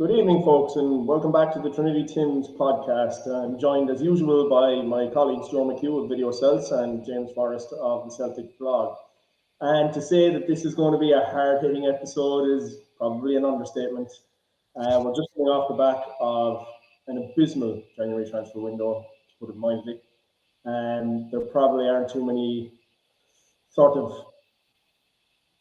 Good evening, folks, and welcome back to the Trinity Tim's podcast. I'm joined, as usual, by my colleagues Joe McHugh of Video Celts and James Forrest of the Celtic blog. And to say that this is going to be a hard-hitting episode is probably an understatement. We're just coming off the back of an abysmal January transfer window, to put it mildly. And there probably aren't too many sort of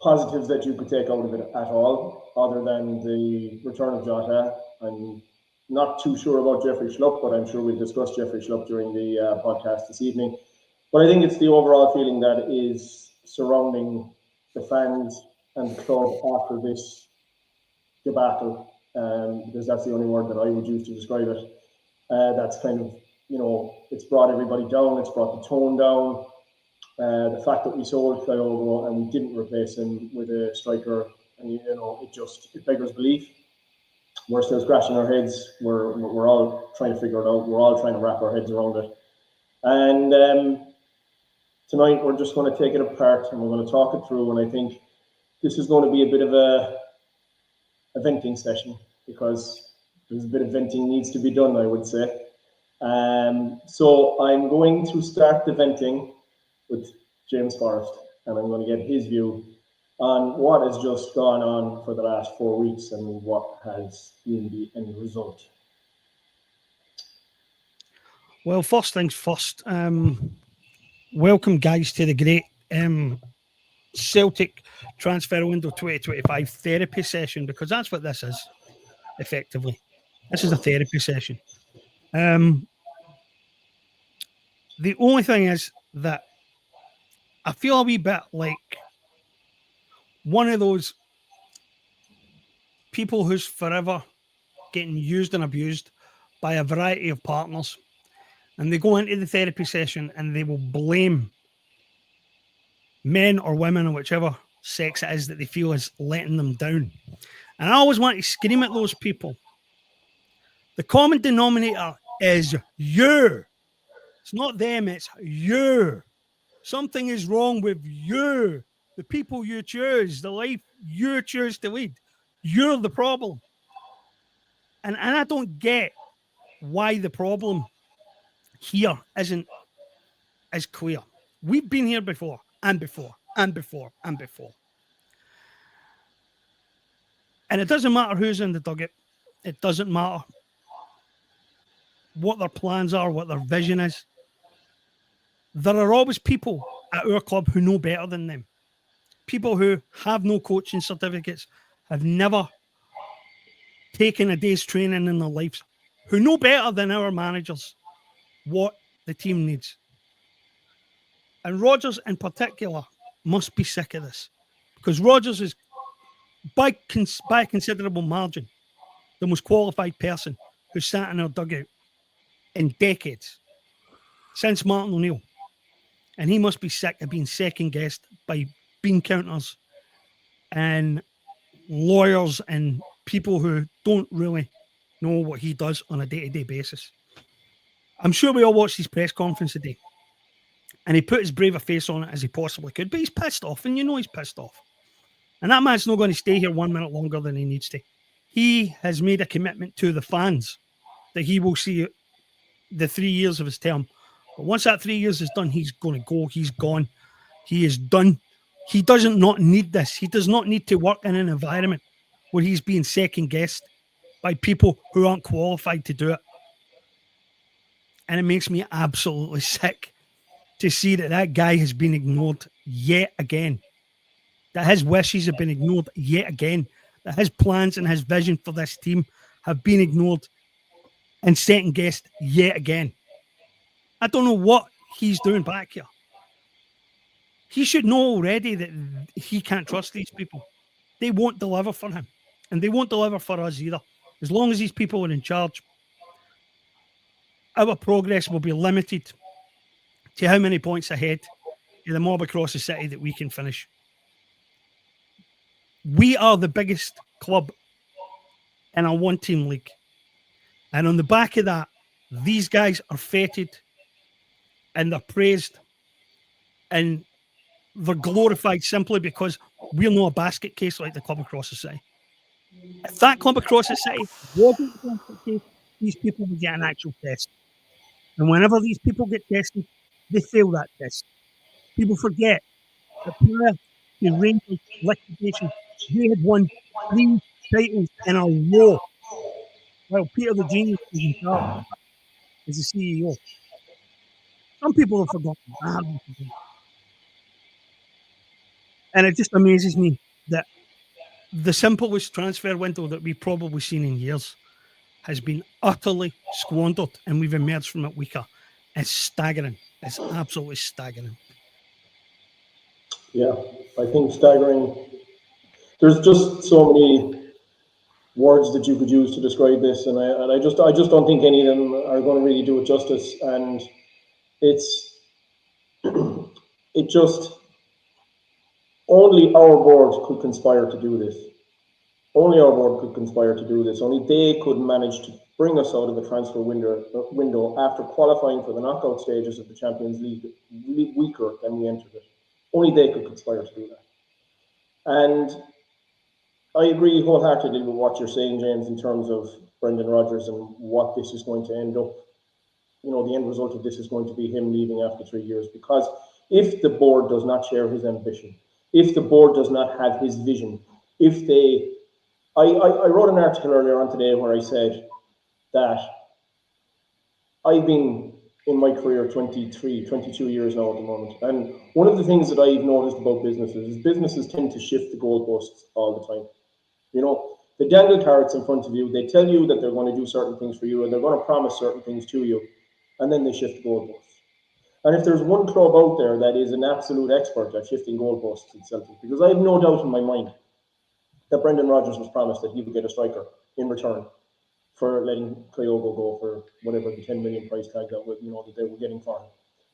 positives that you could take out of it at all, other than the return of Jota. I'm not too sure about Jeffrey Schlupp, but I'm sure we'll discuss Jeffrey Schlupp during the podcast this evening. But I think it's the overall feeling that is surrounding the fans and the club after this debacle, because that's the only word that I would use to describe it. That's kind of, it's brought everybody down, it's brought the tone down. The fact that we sold Kyogo and we didn't replace him with a striker, and it beggars belief. We're still scratching our heads. We're all trying to figure it out. We're all trying to wrap our heads around it. And tonight we're just going to take it apart and we're going to talk it through. And I think this is going to be a bit of a venting session, because there's a bit of venting needs to be done, I would say. So I'm going to start the venting with James Forrest, and I'm going to get his view on what has just gone on for the last 4 weeks and what has been the end result. Well, first things first, welcome guys to the great Celtic Transfer Window 2025 therapy session, because that's what this is, effectively. This is a therapy session. The only thing is that I feel a wee bit like one of those people who's forever getting used and abused by a variety of partners, and they go into the therapy session and they will blame men or women or whichever sex it is that they feel is letting them down. And I always want to scream at those people. The common denominator is you. It's not them, it's you. Something is wrong with you, the people you choose, the life you choose to lead. You're the problem. And I don't get why the problem here isn't as clear. We've been here before, and before, and before, and before. And it doesn't matter who's in the dugout. It doesn't matter what their plans are, what their vision is. There are always people at our club who know better than them. People who have no coaching certificates, have never taken a day's training in their lives, who know better than our managers what the team needs. And Rodgers in particular must be sick of this, because Rodgers is, by a considerable margin, the most qualified person who sat in our dugout in decades, since Martin O'Neill. And he must be sick of being second-guessed by bean counters and lawyers and people who don't really know what he does on a day-to-day basis. I'm sure we all watched his press conference today, and he put as brave a face on it as he possibly could, but he's pissed off, and you know he's pissed off. And that man's not going to stay here 1 minute longer than he needs to. He has made a commitment to the fans that he will see the 3 years of his term. But once that 3 years is done, he's going to go. He's gone. He is done. He doesn't not need this. He does not need to work in an environment where he's being second-guessed by people who aren't qualified to do it. And it makes me absolutely sick to see that guy has been ignored yet again. That his wishes have been ignored yet again. That his plans and his vision for this team have been ignored and second-guessed yet again. I don't know what he's doing back here. He should know already that he can't trust these people. They won't deliver for him. And they won't deliver for us either. As long as these people are in charge, our progress will be limited to how many points ahead of the mob across the city that we can finish. We are the biggest club in a one-team league. And on the back of that, these guys are feted and they're praised and they're glorified simply because we're not a basket case like the club across the city. If that club across the city wasn't going to take, these people would get an actual test. And whenever these people get tested, they fail that test. People forget that prior to Rangers liquidation, they had won 3 titles in a row, while Peter the Genius was in charge as the CEO. Some people have forgotten. I haven't forgotten. And it just amazes me that the simplest transfer window that we've probably seen in years has been utterly squandered, and we've emerged from it weaker. It's staggering. It's absolutely staggering. Yeah, I think staggering. There's just so many words that you could use to describe this, and I just don't think any of them are going to really do it justice. And it's it just only our board could conspire to do this. Only our board could conspire to do this. Only they could manage to bring us out of the transfer window after qualifying for the knockout stages of the Champions League weaker than we entered it. Only they could conspire to do that. And I agree wholeheartedly with what you're saying, James, in terms of Brendan Rodgers and what this is going to end up. You know, the end result of this is going to be him leaving after 3 years, because if the board does not share his ambition, if the board does not have his vision, if they... I wrote an article earlier on today where I said that I've been in my career 22 years now at the moment. And one of the things that I've noticed about businesses is businesses tend to shift the goalposts all the time. You know, they dangle carrots in front of you. They tell you that they're going to do certain things for you, and they're going to promise certain things to you, and then they shift the goalposts. And if there's one club out there that is an absolute expert at shifting goalposts, it's Celtic, because I have no doubt in my mind that Brendan Rodgers was promised that he would get a striker in return for letting Kyogo go for whatever the 10 million price tag that they were getting for him.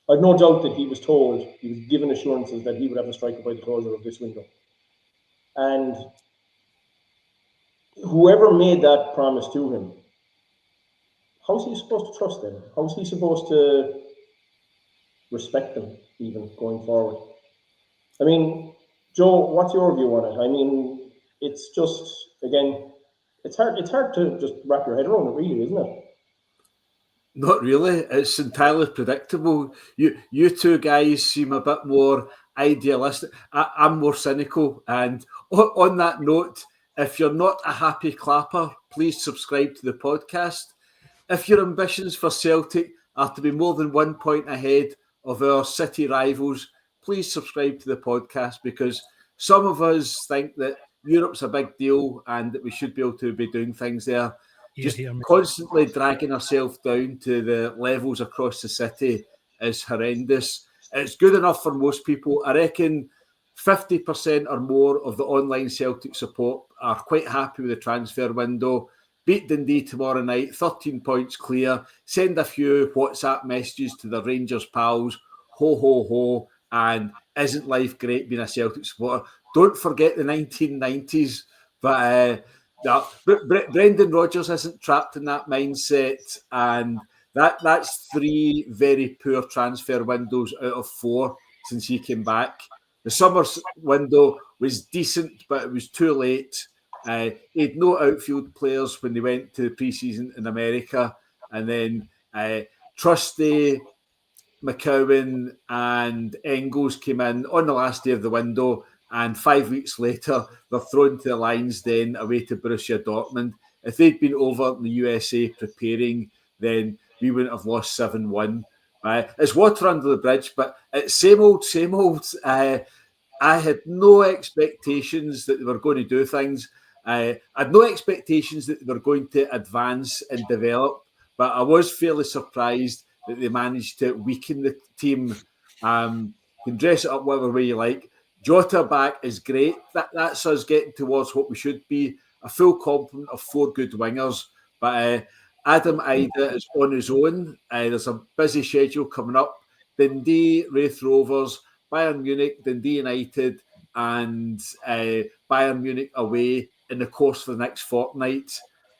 I've no doubt that he was told, he was given assurances that he would have a striker by the closure of this window. And whoever made that promise to him, how's he supposed to trust them? How's he supposed to respect them even going forward? I mean, Joe, what's your view on it? I mean, it's just, again, it's hard to just wrap your head around it, really, isn't it? Not really. It's entirely predictable. You two guys seem a bit more idealistic. I'm more cynical. And on that note, if you're not a happy clapper, please subscribe to the podcast. If your ambitions for Celtic are to be more than 1 point ahead of our city rivals, please subscribe to the podcast, because some of us think that Europe's a big deal and that we should be able to be doing things there. Just constantly dragging ourselves down to the levels across the city is horrendous. It's good enough for most people. I reckon 50% or more of the online Celtic support are quite happy with the transfer window. Beat Dundee tomorrow night, 13 points clear. Send a few WhatsApp messages to the Rangers pals. Ho, ho, ho. And isn't life great being a Celtic supporter? Don't forget the 1990s. But Brendan Rodgers isn't trapped in that mindset. And that's 3 very poor transfer windows out of 4 since he came back. The summer window was decent, but it was too late. He had no outfield players when they went to the pre-season in America. And then Trusty, McCowan and Engels came in on the last day of the window, and 5 weeks later, they're thrown to the Lions Den away to Borussia Dortmund. If they'd been over in the USA preparing, then we wouldn't have lost 7-1. It's water under the bridge, but it's same old, same old. I had no expectations that they were going to do things. I had no expectations that they were going to advance and develop, but I was fairly surprised that they managed to weaken the team. You can dress it up whatever way you like. Jota back is great. That's us getting towards what we should be, a full complement of 4 good wingers. But Adam Ida is on his own. There's a busy schedule coming up. Dundee, Wraith Rovers, Bayern Munich, Dundee United, and Bayern Munich away in the course for the next fortnight.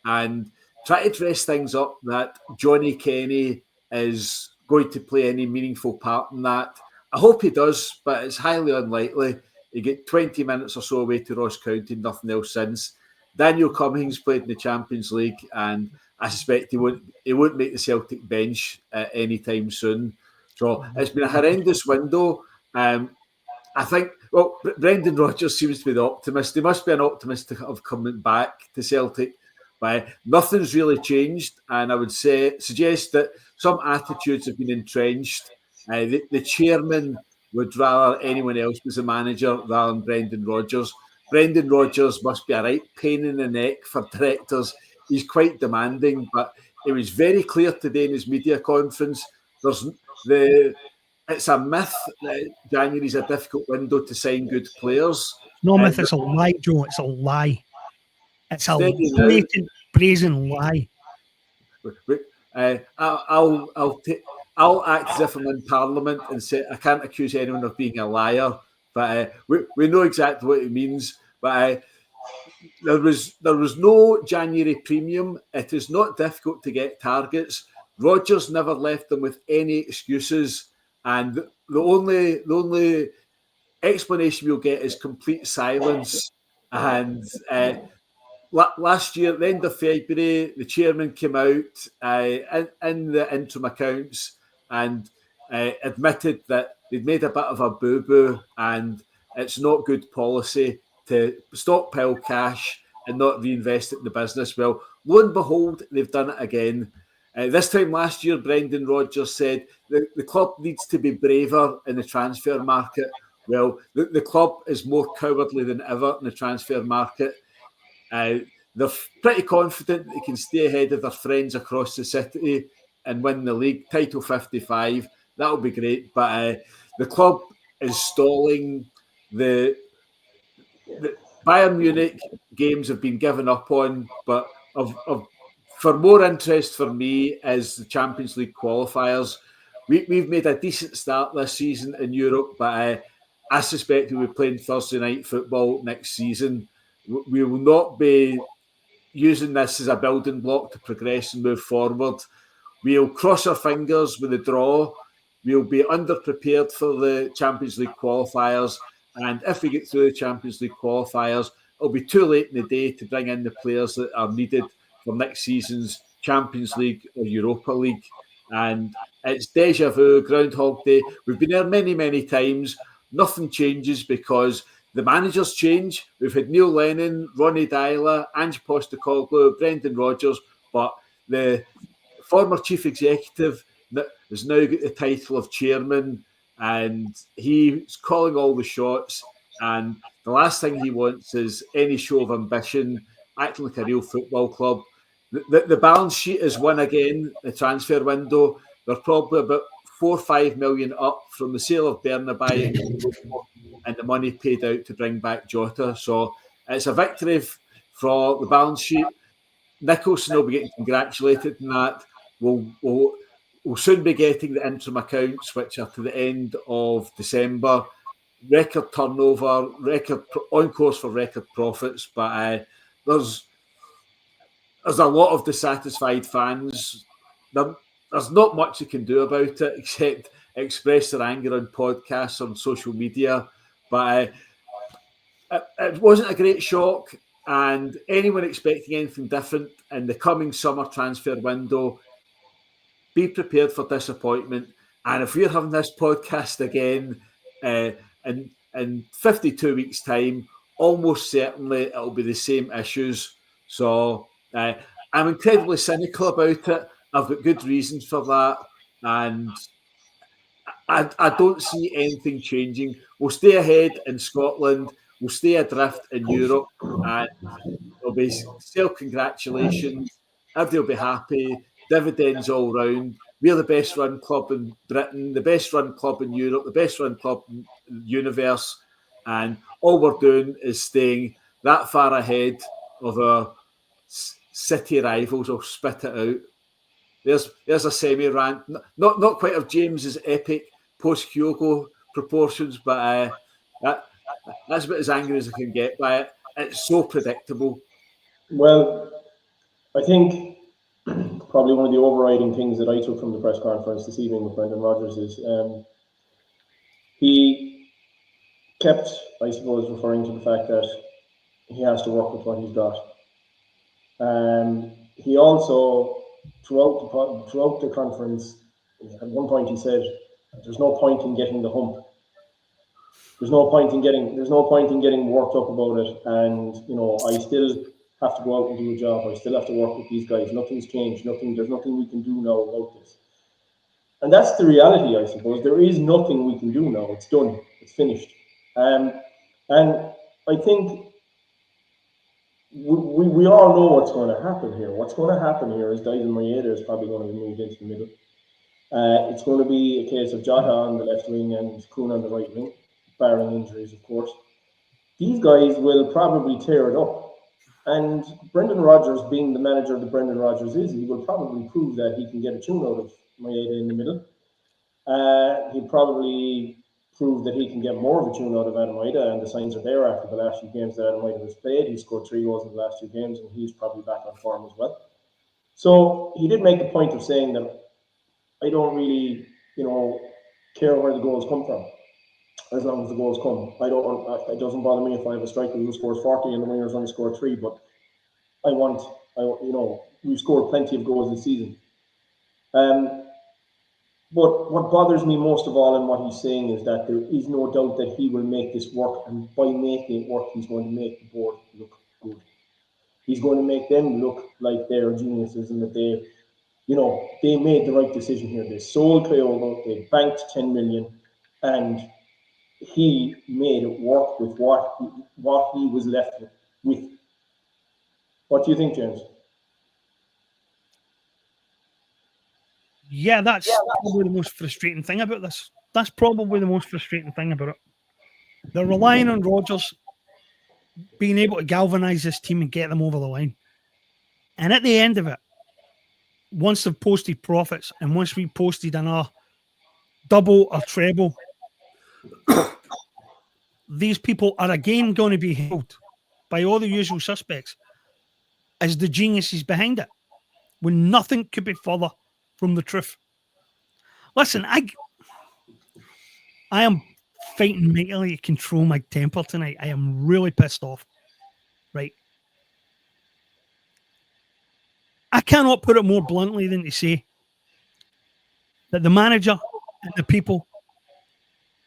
And try to dress things up that Johnny Kenny is going to play any meaningful part in that. I hope he does, but it's highly unlikely. He get 20 minutes or so away to Ross County, nothing else since. Daniel Cummings played in the Champions League, and I suspect he won't make the Celtic bench anytime soon. So it's been a horrendous window. I think, well, Brendan Rodgers seems to be the optimist. He must be an optimist of coming back to Celtic. But nothing's really changed, and I would suggest that some attitudes have been entrenched. The chairman would rather anyone else was a manager rather than Brendan Rodgers. Brendan Rodgers must be a right pain in the neck for directors. He's quite demanding, but it was very clear today in his media conference. It's a myth that January is a difficult window to sign good players. No myth, it's a lie, Joe. It's a lie. It's a blatant, brazen lie. I'll act as if I'm in Parliament and say I can't accuse anyone of being a liar, but we know exactly what it means. But there was no January premium. It is not difficult to get targets. Rodgers never left them with any excuses, and the only explanation you'll get is complete silence. And last year, at the end of February, the chairman came out in the interim accounts and admitted that they'd made a bit of a boo-boo, and it's not good policy to stockpile cash and not reinvest it in the business. Well, lo and behold, they've done it again. This time last year, Brendan Rodgers said the club needs to be braver in the transfer market. Well, the club is more cowardly than ever in the transfer market. They're pretty confident they can stay ahead of their friends across the city and win the league. Title 55, that'll be great. But the club is stalling. The Bayern Munich games have been given up on, but for more interest for me is the Champions League qualifiers. We've made a decent start this season in Europe, but I suspect we'll be playing Thursday night football next season. We will not be using this as a building block to progress and move forward. We'll cross our fingers with a draw. We'll be underprepared for the Champions League qualifiers. And if we get through the Champions League qualifiers, it'll be too late in the day to bring in the players that are needed for next season's Champions League or Europa League. And it's deja vu, Groundhog Day. We've been there many, many times. Nothing changes because the managers change. We've had Neil Lennon, Ronnie Dyla, Ange Postecoglou, Brendan Rodgers, but the former chief executive has now got the title of chairman, and he's calling all the shots. And the last thing he wants is any show of ambition, acting like a real football club. The balance sheet is one again, the transfer window. They're probably about 4 or 5 million up from the sale of Bernabei and the money paid out to bring back Jota. So it's a victory for the balance sheet. Nicholson will be getting congratulated on that. We'll soon be getting the interim accounts, which are to the end of December. Record turnover, on course for record profits, but there's a lot of dissatisfied fans. There's not much you can do about it except express their anger on podcasts, on social media. But it wasn't a great shock, and anyone expecting anything different in the coming summer transfer window, be prepared for disappointment. And if we're having this podcast again in 52 weeks' time, almost certainly it'll be the same issues. So I'm incredibly cynical about it. I've got good reasons for that. And I don't see anything changing. We'll stay ahead in Scotland. We'll stay adrift in Europe. And there'll be self-congratulations. Everybody will be happy. Dividends all round. We're the best run club in Britain, the best run club in Europe, the best run club in the universe. And all we're doing is staying that far ahead of our city rivals. I'll spit it out. There's a semi-rant. Not quite of James's epic post-Kyogo proportions, but that's about as angry as I can get by it. It's so predictable. Well, I think probably one of the overriding things that I took from the press conference this evening with Brendan Rodgers is he kept, I suppose, referring to the fact that he has to work with what he's got. He also, throughout the conference, at one point he said, "There's no point in getting the hump. There's no point in getting worked up about it. And I still have to go out and do a job. I still have to work with these guys. Nothing's changed. There's nothing we can do now about this." And that's the reality, I suppose. There is nothing we can do now. It's done. It's finished. And I think we all know what's going to happen here. What's going to happen here is Dylan Maeda is probably going to be moved into the middle. It's going to be a case of Jota on the left wing and Kuhn on the right wing, barring injuries, of course. These guys will probably tear it up. And Brendan Rodgers, being the manager that Brendan Rodgers is, he will probably prove that he can get a tune out of Maeda in the middle. He'll probably prove that he can get more of a tune out of Adam Maeda, and the signs are there after the last few games that Adam Maeda has played. He scored 3 goals in the last 2 games, and he's probably back on form as well. So he did make the point of saying that I don't really, care where the goals come from, as long as the goals come. It doesn't bother me if I have a striker who scores 40 and the wingers only score 3, but we've scored plenty of goals this season. But what bothers me most of all in what he's saying is that there is no doubt that he will make this work, and by making it work, he's going to make the board look good. He's going to make them look like they're geniuses and that they made the right decision here. They sold Kyogo, they banked 10 million, and he made it work with what he was left with. What do you think, James? Yeah, that's probably the most frustrating thing about this. That's probably the most frustrating thing about it. They're relying on Rodgers being able to galvanise this team and get them over the line. And at the end of it, once they've posted profits and once we posted another double or treble, these people are again going to be held by all the usual suspects as the geniuses behind it, when nothing could be further from the truth. Listen, I am fighting mightily to control my temper tonight. I am really pissed off, right? I cannot put it more bluntly than to say that the manager and the people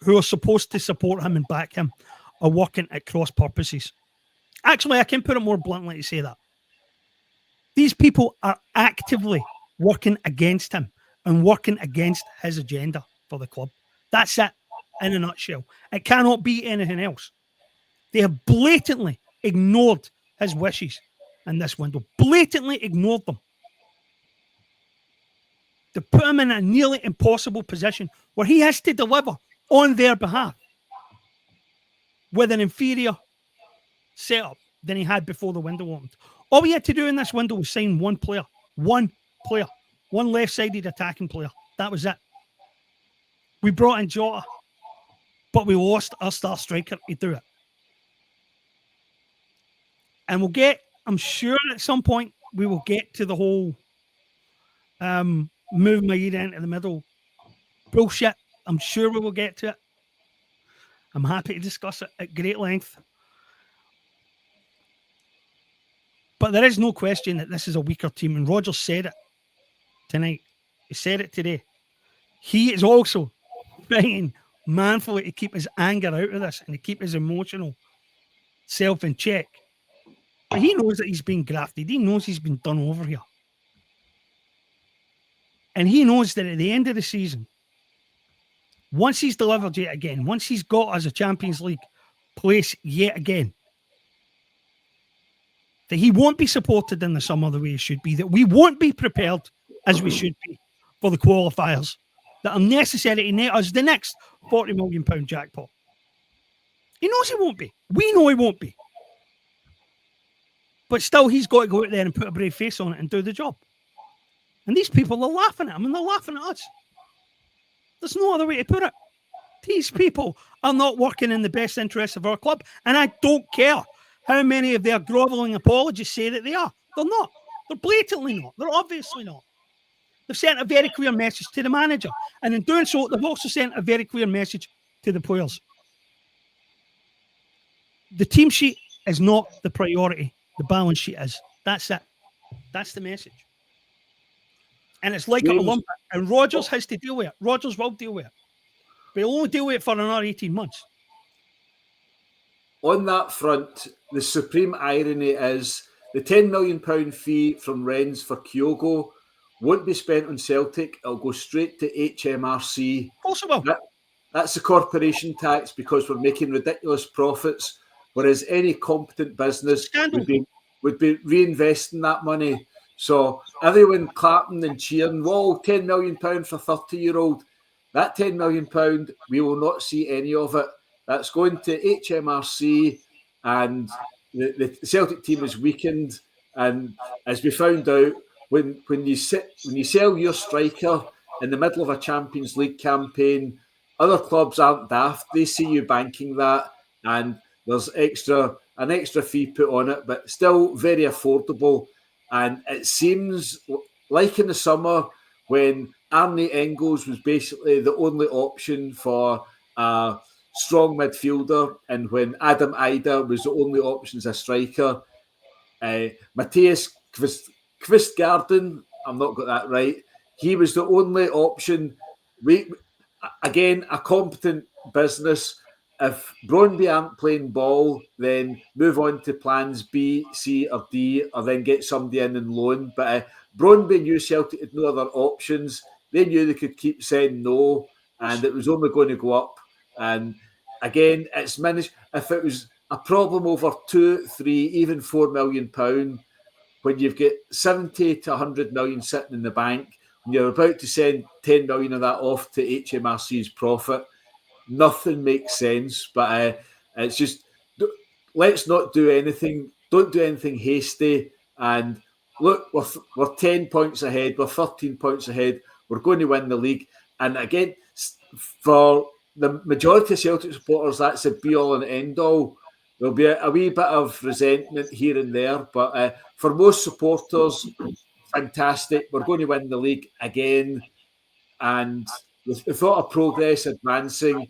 who are supposed to support him and back him are working at cross purposes. Actually, I can put it more bluntly to say that. These people are actively working against him and working against his agenda for the club. That's it, in a nutshell. It cannot be anything else. They have blatantly ignored his wishes in this window. Blatantly ignored them. To put him in a nearly impossible position where he has to deliver on their behalf with an inferior setup than he had before the window opened. All we had to do in this window was sign one player, one left-sided attacking player. That was it. We brought in Jota, but we lost our star striker to do it. And we'll get, I'm sure at some point, we will get to the whole move Maeda into the middle bullshit. I'm sure we will get to it. I'm happy to discuss it at great length. But there is no question that this is a weaker team. And Rodgers said it tonight. He said it today. He is also trying manfully to keep his anger out of this and to keep his emotional self in check. But he knows that he's been grafted. He knows he's been done over here. And he knows that at the end of the season, once he's delivered yet again, once he's got us a Champions League place yet again, that he won't be supported in the summer the way he should be, that we won't be prepared as we should be for the qualifiers that are necessary to net us the next £40 million jackpot. He knows he won't be. We know he won't be. But still, he's got to go out there and put a brave face on it and do the job. And these people are laughing at him and they're laughing at us. There's no other way to put it. These people are not working in the best interests of our club. And I don't care how many of their grovelling apologists say that they are. They're not. They're blatantly not. They're obviously not. They've sent a very clear message to the manager. And in doing so, they've also sent a very clear message to the players. The team sheet is not the priority. The balance sheet is. That's it. That's the message. And it's like an Olympic. And Rodgers has to deal with it. Rodgers will deal with it. But he'll only deal with it for another 18 months. On that front, the supreme irony is the £10 million fee from Rennes for Kyogo won't be spent on Celtic. It'll go straight to HMRC. Of course it will. That's the corporation tax because we're making ridiculous profits, whereas any competent business would be reinvesting that money. So everyone clapping and cheering, whoa, £10 million for 30-year-old. That £10 million, we will not see any of it. That's going to HMRC, and the Celtic team is weakened. And as we found out, when you sell your striker in the middle of a Champions League campaign, other clubs aren't daft. They see you banking that, and there's an extra fee put on it, but still very affordable. And it seems like in the summer when Arne Engels was basically the only option for a strong midfielder, and when Adam Ida was the only option as a striker, Matthias Kvistgarden, I've not got that right, he was the only option. Again, a competent business. If Brøndby aren't playing ball, then move on to plans B, C, or D, or then get somebody in and loan. But Brøndby knew Celtic had no other options. They knew they could keep saying no, and it was only going to go up. And again, it's managed. If it was a problem over £2, £3, even £4 million, when you've got 70 to 100 million sitting in the bank, when you're about to send 10 million of that off to HMRC's profit, nothing makes sense. But it's just, let's not do anything. Don't do anything hasty. And look, we're 10 points ahead. We're 13 points ahead. We're going to win the league. And again, for the majority of Celtic supporters, that's a be-all and end-all. There'll be a wee bit of resentment here and there. But for most supporters, fantastic. We're going to win the league again. And the thought of progress, advancing,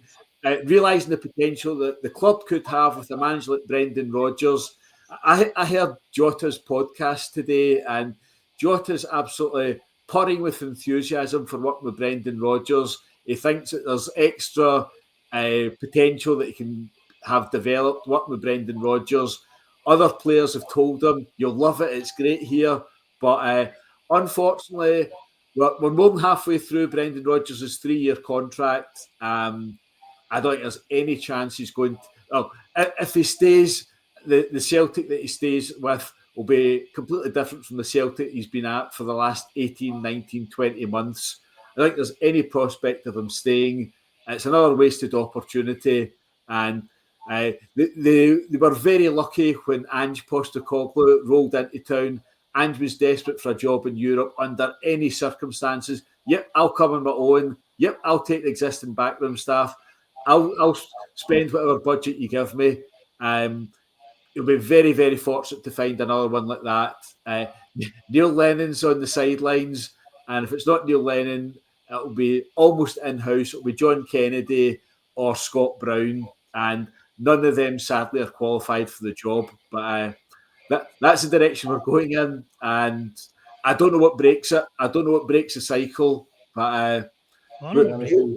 realising the potential that the club could have with a manager like Brendan Rodgers. I heard Jota's podcast today, and Jota's absolutely purring with enthusiasm for working with Brendan Rodgers. He thinks that there's extra potential that he can have developed working with Brendan Rodgers. Other players have told him, you'll love it, it's great here. But unfortunately, we're more than halfway through Brendan Rodgers' 3-year contract. I don't think there's any chance he's going to... Well, if he stays, the Celtic that he stays with will be completely different from the Celtic he's been at for the last 18, 19, 20 months. I don't think there's any prospect of him staying. It's another wasted opportunity. And they were very lucky when Ange Postecoglou rolled into town. Ange was desperate for a job in Europe under any circumstances. Yep, I'll come on my own. Yep, I'll take the existing backroom staff. I'll spend whatever budget you give me. You'll be very, very fortunate to find another one like that. Neil Lennon's on the sidelines, and if it's not Neil Lennon, it'll be almost in-house. It'll be John Kennedy or Scott Brown, and none of them, sadly, are qualified for the job. But that's the direction we're going in, and I don't know what breaks it. I don't know what breaks the cycle, but we'll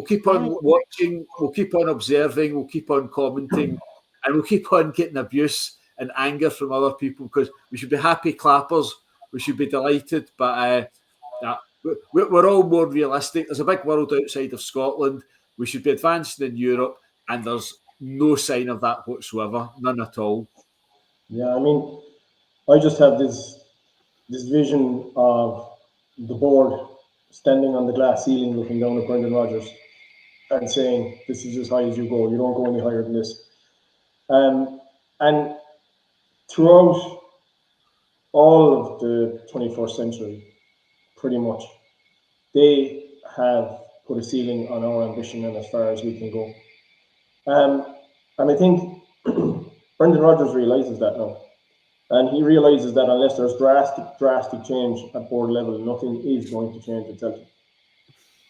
keep on watching, we'll keep on observing, we'll keep on commenting, and we'll keep on getting abuse and anger from other people, because we should be happy clappers, we should be delighted, but we're all more realistic. There's a big world outside of Scotland. We should be advancing in Europe, and there's no sign of that whatsoever, none at all. Yeah, I mean, I just have this vision of the board standing on the glass ceiling looking down at Brendan Rodgers and saying, this is as high as you go, you don't go any higher than this. And throughout all of the 21st century, pretty much, they have put a ceiling on our ambition and as far as we can go. And I think Brendan Rodgers realises that now. And he realises that unless there's drastic change at board level, nothing is going to change at Celtic.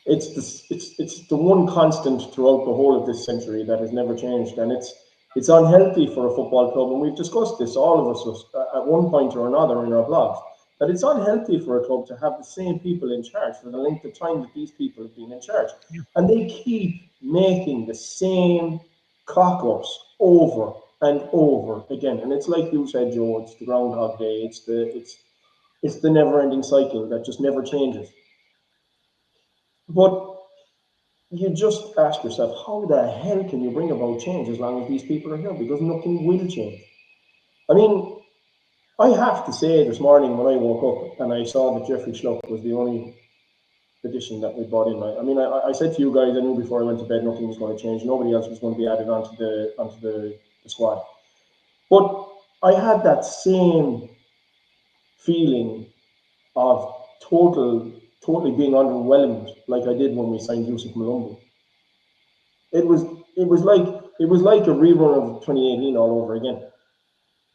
It's the one constant throughout the whole of this century that has never changed, and it's It's unhealthy for a football club, and we've discussed this, all of us, at one point or another in our blogs, that it's unhealthy for a club to have the same people in charge for the length of time that these people have been in charge. And they keep making the same cock-ups over and over again. And it's like you said, Joe, it's the Groundhog Day. It's the never-ending cycle that just never changes. But you just ask yourself, how the hell can you bring about change as long as these people are here? Because nothing will change. I mean, I have to say, this morning when I woke up and I saw that Jeffrey Schlupp was the only addition that we brought in. I said to you guys, I knew before I went to bed nothing was going to change. Nobody else was going to be added onto the squad. But I had that same feeling of totally being underwhelmed, like I did when we signed Yusuf Malumbi. It was like a rerun of 2018 all over again.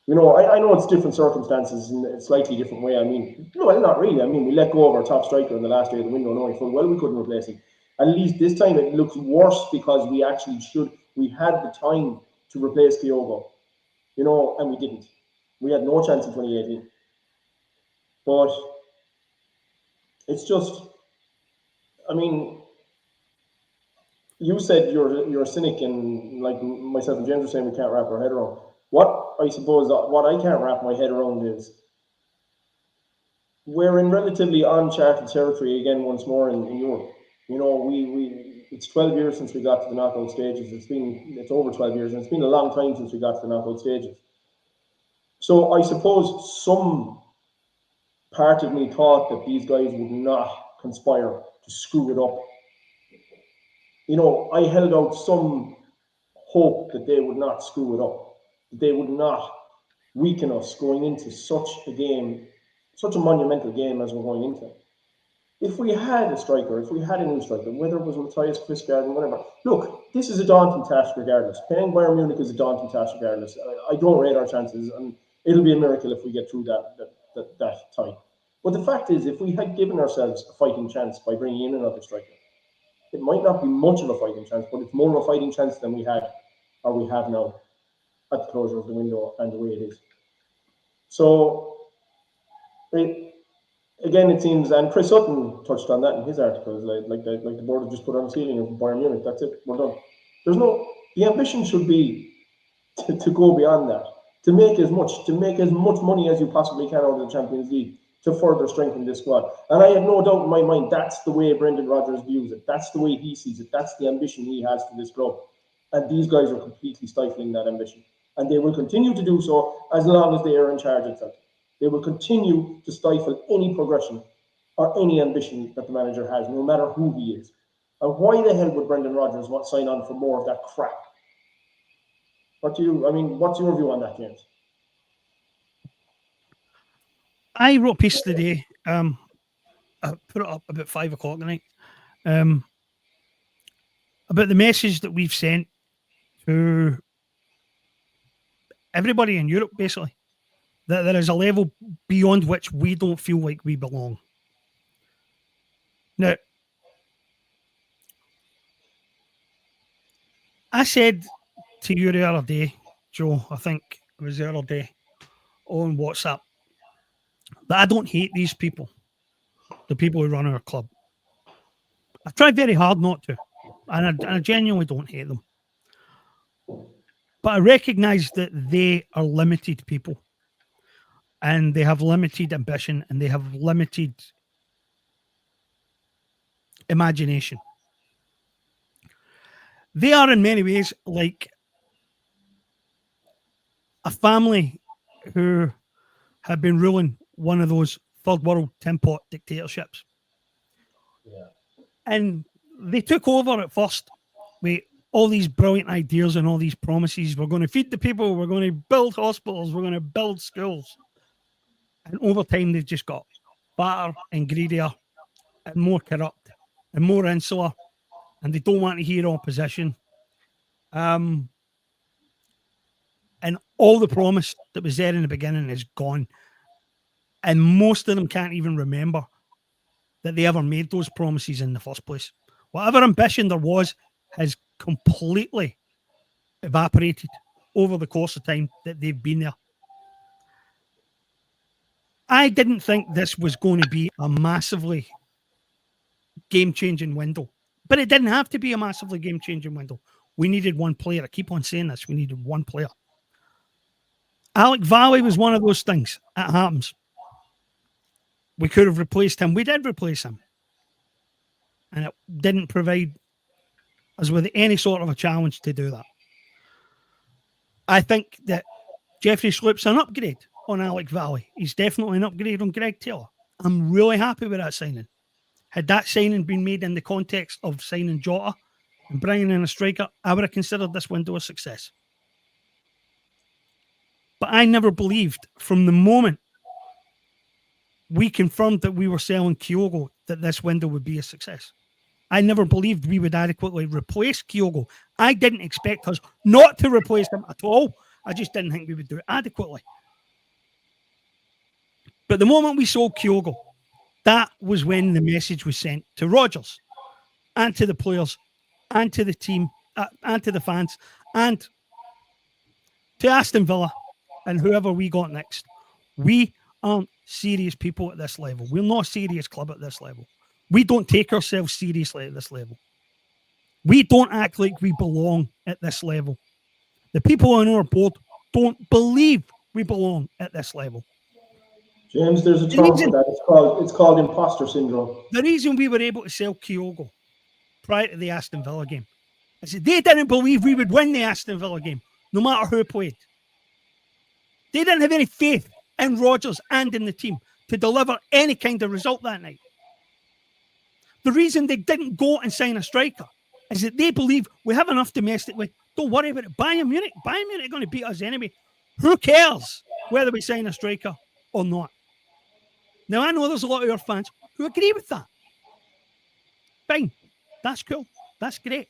You know, I know it's different circumstances in a slightly different way. I mean, no, well, not really. I mean, we let go of our top striker in the last day of the window, knowing full well we couldn't replace him. At least this time it looks worse because we had the time to replace Kyogo, you know, and we didn't. We had no chance in 2018. But it's just, I mean, you said you're a cynic, and like myself and James were saying, we can't wrap our head around. What I can't wrap my head around is we're in relatively uncharted territory again once more in Europe. You know, it's 12 years since we got to the knockout stages. It's over 12 years, and it's been a long time since we got to the knockout stages. So I suppose some part of me thought that these guys would not conspire to screw it up. You know, I held out some hope that they would not screw it up, that they would not weaken us going into such a game, such a monumental game as we're going into. If we had a new striker, whether it was Matthias Quisgaard and whatever, look, this is a daunting task regardless. Playing Bayern Munich is a daunting task regardless. I don't rate our chances, and it'll be a miracle if we get through that tie. But the fact is, if we had given ourselves a fighting chance by bringing in another striker, it might not be much of a fighting chance, but it's more of a fighting chance than we have now at the closure of the window and the way it is. So, again, it seems, and Chris Sutton touched on that in his articles, like the board have just put on the ceiling of Bayern Munich. That's it, we're done. The ambition should be to go beyond that, to make as much money as you possibly can out of the Champions League, to further strengthen this squad. And I have no doubt in my mind that's the way Brendan Rodgers views it. That's the way he sees it. That's the ambition he has for this club. And these guys are completely stifling that ambition. And they will continue to do so as long as they are in charge of that. They will continue to stifle any progression or any ambition that the manager has, no matter who he is. And why the hell would Brendan Rodgers want to sign on for more of that crap? What's your view on that, James? I wrote a piece today. I put it up about 5 o'clock tonight. About the message that we've sent to everybody in Europe, basically, that there is a level beyond which we don't feel like we belong. Now, I said to you the other day, Joe, I think it was the other day on WhatsApp, that I don't hate these people, the people who run our club. I've tried very hard not to, and I genuinely don't hate them. But I recognise that they are limited people, and they have limited ambition, and they have limited imagination. They are in many ways like a family who have been ruling one of those third world tin pot dictatorships. Yeah. And they took over at first with all these brilliant ideas and all these promises. We're going to feed the people. We're going to build hospitals. We're going to build schools. And over time, they've just got fatter and greedier and more corrupt and more insular. And they don't want to hear opposition. And all the promise that was there in the beginning is gone. And most of them can't even remember that they ever made those promises in the first place. Whatever ambition there was has completely evaporated. over the course of time that they've been there. I didn't think this was going to be a massively game-changing window, but it didn't have to be a massively game-changing window. We needed one player. I keep on saying this. We needed one player. Alec Valley was one of those things. It happens. We could have replaced him. We did replace him. And it didn't provide us with any sort of a challenge to do that. I think that Jeffrey Sloop's an upgrade on Alec Valley. He's definitely an upgrade on Greg Taylor. I'm really happy with that signing. Had that signing been made in the context of signing Jota and bringing in a striker, I would have considered this window a success. But I never believed from the moment we confirmed that we were selling Kyogo that this window would be a success. I never believed we would adequately replace Kyogo. I didn't expect us not to replace him at all. I just didn't think we would do it adequately. But the moment we sold Kyogo, that was when the message was sent to Rodgers and to the players and to the team and to the fans and to Aston Villa and whoever we got next. We aren't serious people at this level. We're not a serious club at this level. We don't take ourselves seriously at this level. We don't act like we belong at this level. The people on our board don't believe we belong at this level. James, there's a term for that. It's called imposter syndrome. The reason we were able to sell Kyogo prior to the Aston Villa game is that they didn't believe we would win the Aston Villa game, no matter who played. They didn't have any faith in Rodgers and in the team to deliver any kind of result that night. The reason they didn't go and sign a striker is that they believe we have enough domestically. Don't worry about it. Bayern Munich are going to beat us anyway. Who cares whether we sign a striker or not? Now, I know there's a lot of our fans who agree with that. Fine. That's cool. That's great.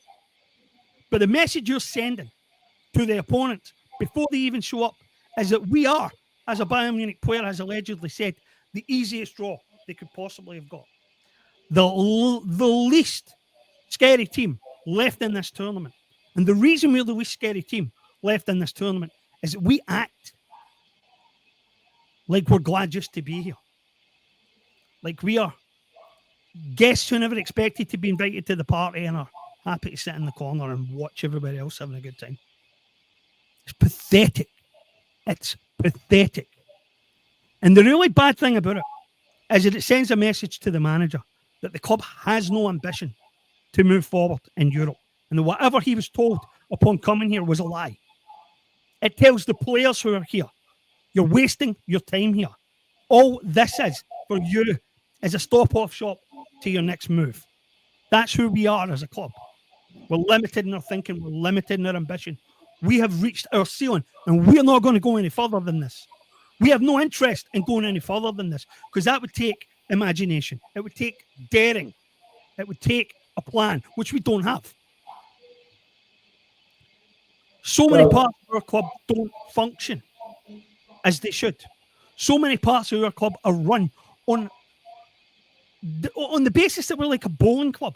But the message you're sending to the opponent before they even show up is that we are, as a Bayern Munich player has allegedly said, the easiest draw they could possibly have got. The least scary team left in this tournament. And the reason we're the least scary team left in this tournament is that we act like we're glad just to be here. Like we are guests who never expected to be invited to the party and are happy to sit in the corner and watch everybody else having a good time. It's pathetic. It's pathetic. And the really bad thing about it is that it sends a message to the manager that the club has no ambition to move forward in Europe. And that whatever he was told upon coming here was a lie. It tells the players who are here, you're wasting your time here. All this is for you is a stop-off shop to your next move. That's who we are as a club. We're limited in our thinking. We're limited in our ambition. We have reached our ceiling, and we're not going to go any further than this. We have no interest in going any further than this because that would take imagination. It would take daring. It would take a plan, which we don't have. So many parts of our club don't function as they should. So many parts of our club are run on the basis that we're like a bowling club.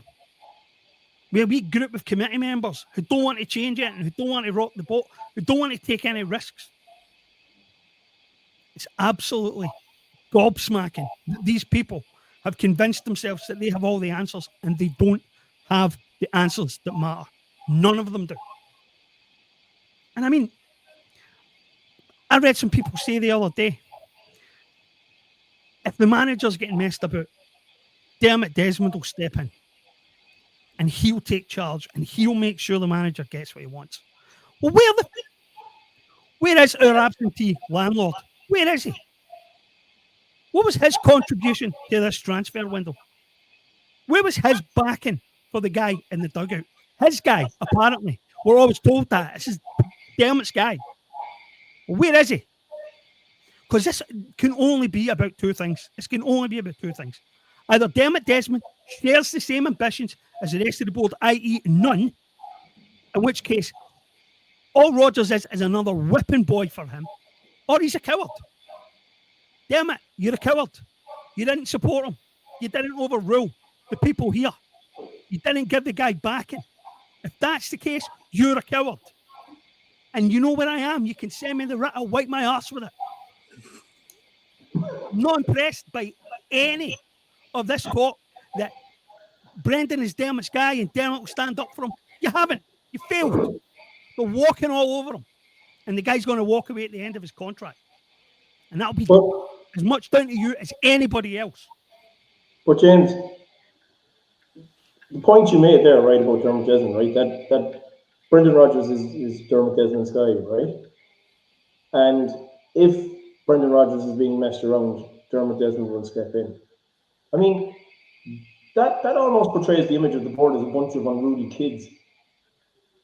We're a wee group of committee members who don't want to change it and who don't want to rock the boat, who don't want to take any risks. It's absolutely gobsmacking that these people have convinced themselves that they have all the answers and they don't have the answers that matter. None of them do. And I mean, I read some people say the other day, if the manager's getting messed about, Dermot Desmond will step in and he'll take charge and he'll make sure the manager gets what he wants. Well, where is our absentee landlord? Where is he? What was his contribution to this transfer window? Where was his backing for the guy in the dugout? His guy, apparently. We're always told that. This is Dermot's guy. Well, where is he? Because this can only be about two things. This can only be about two things. Either Dermot Desmond shares the same ambitions as the rest of the board, i.e. none, in which case all Rodgers is another whipping boy for him, or he's a coward. Dermot, you're a coward. You didn't support him. You didn't overrule the people here. You didn't give the guy backing. If that's the case, you're a coward. And you know where I am. You can send me the writ. I'll wipe my arse with it. I'm not impressed by any of this talk that Brendan is Dermot's guy and Dermot will stand up for him. You haven't. You failed. They're walking all over him. And the guy's going to walk away at the end of his contract. And that'll be as much down to you as anybody else. But James, the point you made there, right, about Dermot Desmond, right, that Brendan Rodgers is Dermot Desmond's guy, right? And if Brendan Rodgers is being messed around, Dermot Desmond will step in. I mean, that almost portrays the image of the board as a bunch of unruly kids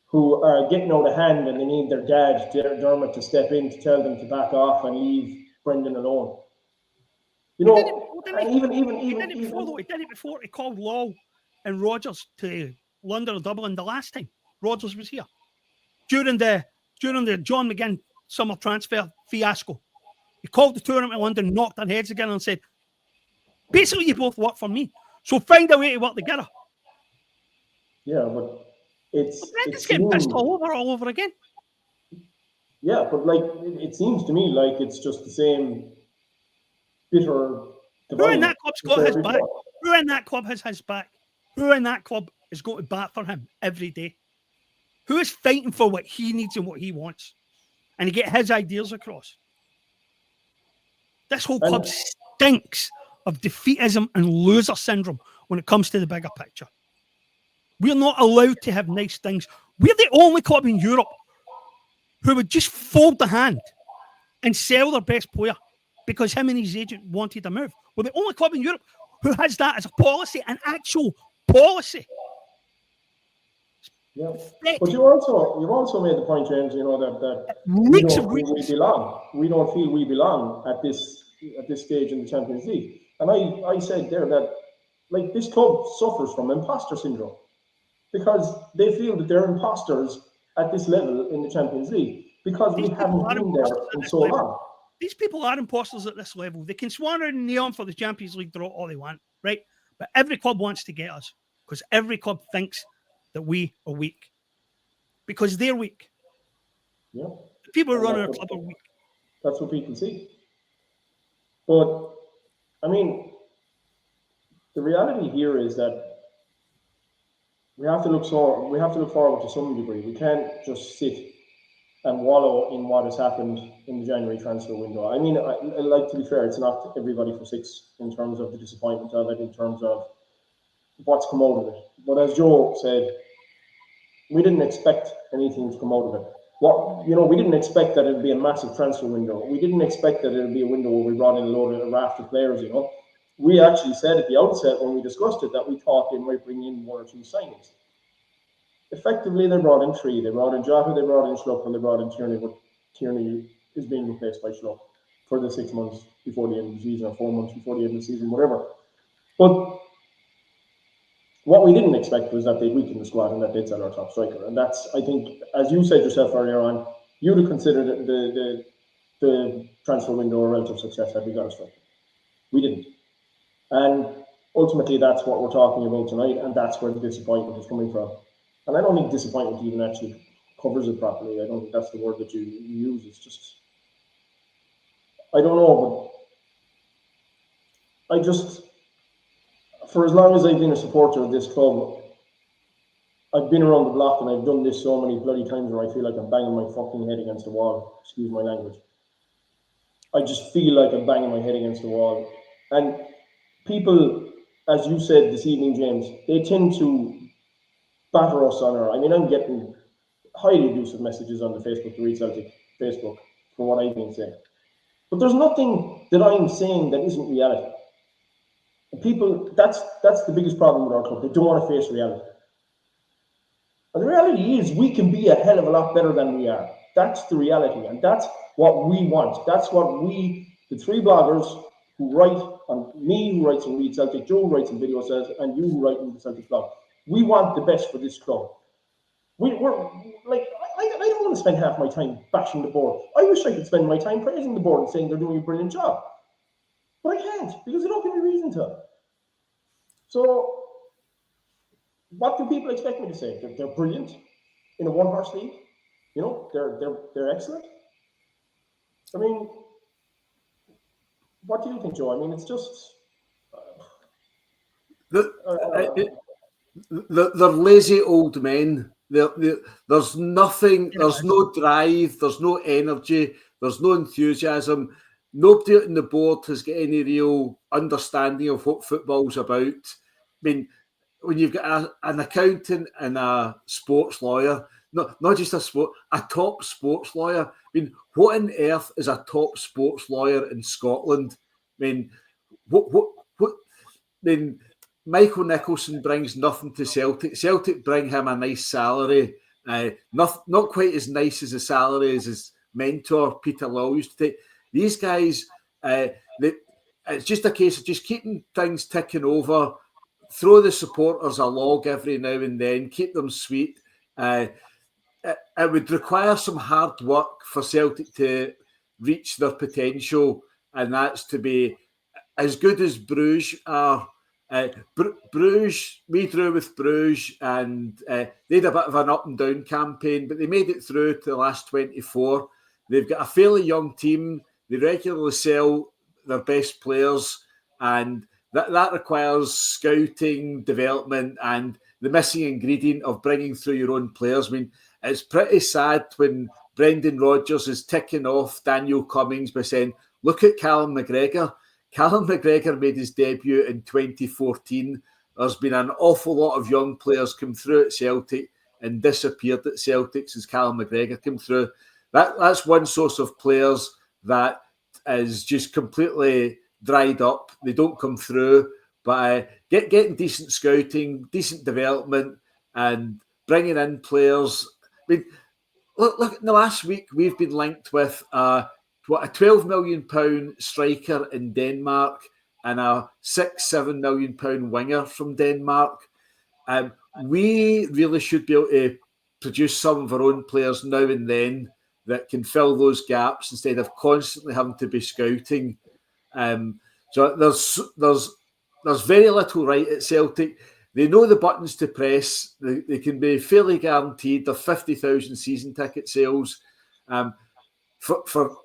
who are getting out of hand and they need their dad, Dermot, to step in to tell them to back off and leave Brendan alone. You know, and even he did it before he called Law and Rodgers to London or Dublin the last time Rodgers was here. During the John McGinn summer transfer fiasco. He called the tournament in London, knocked their heads together and said, basically, you both work for me. So find a way to work together. Yeah, but Brendan's getting pissed all over again. Yeah, but like it seems to me like it's just the same bitter. Who in that club's got his back? Who in that club has his back? Who in that club is going to bat for him every day? Who is fighting for what he needs and what he wants? And to get his ideas across. This whole club stinks of defeatism and loser syndrome when it comes to the bigger picture. We're not allowed to have nice things. We're the only club in Europe who would just fold the hand and sell their best player because him and his agent wanted a move. We're the only club in Europe who has that as a policy, an actual policy. Yeah, but you also made the point, James. You know that we don't feel we belong. We don't feel we belong at this stage in the Champions League. And I said there that like this club suffers from imposter syndrome because they feel that they're imposters at this level in the Champions League because we haven't been there in so long. These people are imposters at this level. They can swan around neon for the Champions League draw all they want, right? But every club wants to get us because every club thinks that we are weak because they're weak. Yeah. The people who run our club are weak. That's what people see. But I mean, the reality here is that we have to look forward to some degree. We can't just sit and wallow in what has happened in the January transfer window. I mean, like to be fair, it's not everybody for six in terms of the disappointment of it, in terms of what's come out of it. But as Joe said, we didn't expect anything to come out of it. We didn't expect that it'd be a massive transfer window. We didn't expect that it'd be a window where we brought in a raft of players. We actually said at the outset when we discussed it that we thought they might bring in one or two signings. Effectively, they brought in three. They brought in Jota, they brought in Schlupp, and they brought in Tierney. But Tierney is being replaced by Schlupp for the 6 months before the end of the season, or 4 months before the end of the season, whatever. But what we didn't expect was that they'd weaken the squad and that they'd sell our top striker. And that's, I think, as you said yourself earlier on, you'd have considered the transfer window a relative success had we got a striker. We didn't. And ultimately, that's what we're talking about tonight, and that's where the disappointment is coming from. And I don't think disappointment even actually covers it properly. I don't think that's the word that you use. It's just, I don't know, but for as long as I've been a supporter of this club, I've been around the block and I've done this so many bloody times where I feel like I'm banging my fucking head against the wall. Excuse my language. I just feel like I'm banging my head against the wall. And people, as you said this evening, James, they tend to batter us on our. I mean, I'm getting highly abusive messages on the Facebook, the Read Celtic Facebook, for what I've been saying. But there's nothing that I'm saying that isn't reality. And people, that's the biggest problem with our club. They don't want to face reality. And the reality is we can be a hell of a lot better than we are. That's the reality. And that's what we want. That's what we, the three bloggers who write on me, who writes in Read Celtic, Joe who writes in Video Cells, and you who write in the Celtic blog. We want the best for this club. We're like, I don't want to spend half my time bashing the board. I wish I could spend my time praising the board and saying they're doing a brilliant job. But I can't, because they don't give me reason to. So, what do people expect me to say? That they're brilliant in a one-horse league? you know, they're excellent. I mean, what do you think, Joe? I mean, it's just They're lazy old men. There's nothing, there's no drive, there's no energy, there's no enthusiasm. Nobody on the board has got any real understanding of what football's about. I mean, when you've got an accountant and a sports lawyer, not just a top sports lawyer. I mean, what on earth is a top sports lawyer in Scotland? I mean, what I mean, Michael Nicholson brings nothing to Celtic. Celtic bring him a nice salary, not quite as nice as the salary as his mentor Peter Law used to take. These guys, it's just a case of just keeping things ticking over. Throw the supporters a log every now and then, keep them sweet. It would require some hard work for Celtic to reach their potential, and that's to be as good as Bruges are. Bruges, we drew with Bruges, and they had a bit of an up and down campaign, but they made it through to the last 24. They've got a fairly young team. They regularly sell their best players, and that requires scouting, development, and the missing ingredient of bringing through your own players. I mean, it's pretty sad when Brendan Rodgers is ticking off Daniel Cummings by saying, look at Callum McGregor. Callum McGregor made his debut in 2014. There's been an awful lot of young players come through at Celtic and disappeared at Celtic since Callum McGregor came through. That's one source of players that is just completely dried up. They don't come through. But getting decent scouting, decent development, and bringing in players. I mean, look in the last week, we've been linked with a £12 million striker in Denmark and a £6-7 million winger from Denmark. We really should be able to produce some of our own players now and then that can fill those gaps instead of constantly having to be scouting. So there's very little right at Celtic. They know the buttons to press. They can be fairly guaranteed. They're 50,000 season ticket sales. For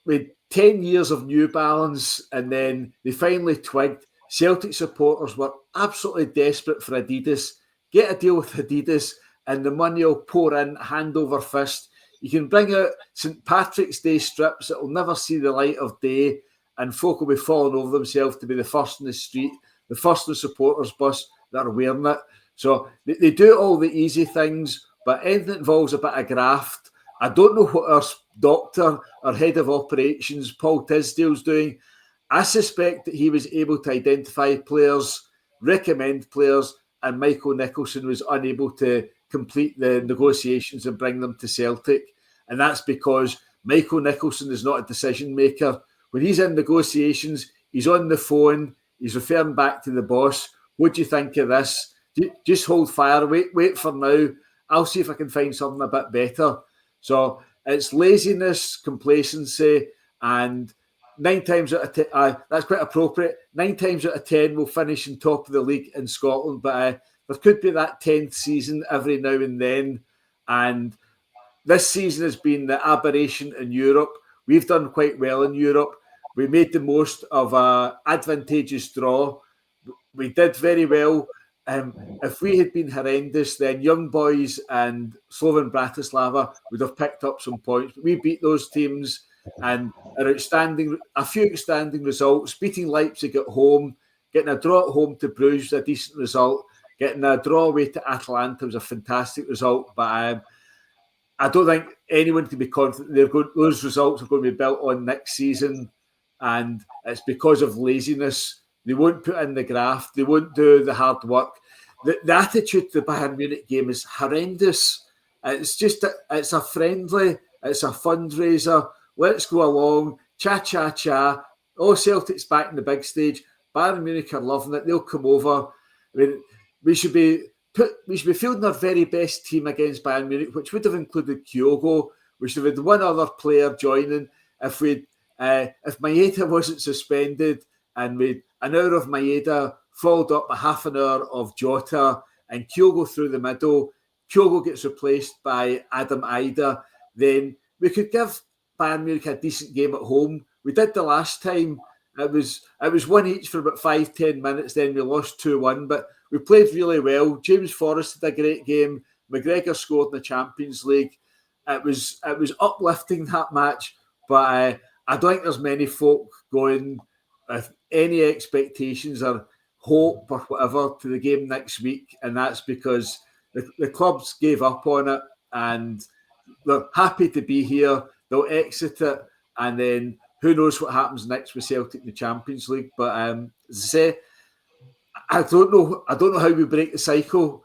10 years of New Balance, and then they finally twigged. Celtic supporters were absolutely desperate for Adidas. Get a deal with Adidas, and the money will pour in hand over fist. You can bring out St. Patrick's Day strips that will never see the light of day, and folk will be falling over themselves to be the first in the street, the first in the supporters bus that are wearing it. So they do all the easy things, but anything that involves a bit of graft. I don't know what our doctor, our head of operations, Paul Tisdale's doing. I suspect that he was able to identify players, recommend players, and Michael Nicholson was unable to complete the negotiations and bring them to Celtic. And that's because Michael Nicholson is not a decision maker. When he's in negotiations, he's on the phone, he's referring back to the boss. What do you think of this? Just hold fire, wait for now. I'll see if I can find something a bit better. So it's laziness, complacency, and 9 times out of 10, that's quite appropriate. 9 times out of 10 we'll finish in top of the league in Scotland, but there could be that 10th season every now and then. And this season has been the aberration in Europe. We've done quite well in Europe. We made the most of an advantageous draw. We did very well. If we had been horrendous, then Young Boys and Slovan Bratislava would have picked up some points. But we beat those teams, and a few outstanding results. Beating Leipzig at home, getting a draw at home to Bruges, a decent result. Getting a draw away to Atalanta was a fantastic result. But I don't think anyone can be confident those results are going to be built on next season, and it's because of laziness. They won't put in the graft. They won't do the hard work. The attitude to the Bayern Munich game is horrendous. It's a friendly, it's a fundraiser. Let's go along, cha-cha-cha. Oh, Celtic's back in the big stage. Bayern Munich are loving it. They'll come over. I mean, we should be fielding our very best team against Bayern Munich, which would have included Kyogo. We should have had one other player joining. If Maeda wasn't suspended, and we'd an hour of Maeda, followed up a half an hour of Jota, and Kyogo through the middle. Kyogo gets replaced by Adam Ida. then we could give Bayern Munich a decent game at home. We did the last time. It was one each for about 5-10 minutes. Then we lost 2-1, but we played really well. James Forrest had a great game. McGregor scored in the Champions League. It was uplifting, that match, but I don't think there's many folk going with any expectations or hope or whatever to the game next week, and that's because the clubs gave up on it and they're happy to be here. They'll exit it, and then who knows what happens next with Celtic in the Champions League. But as I say, I don't know how we break the cycle.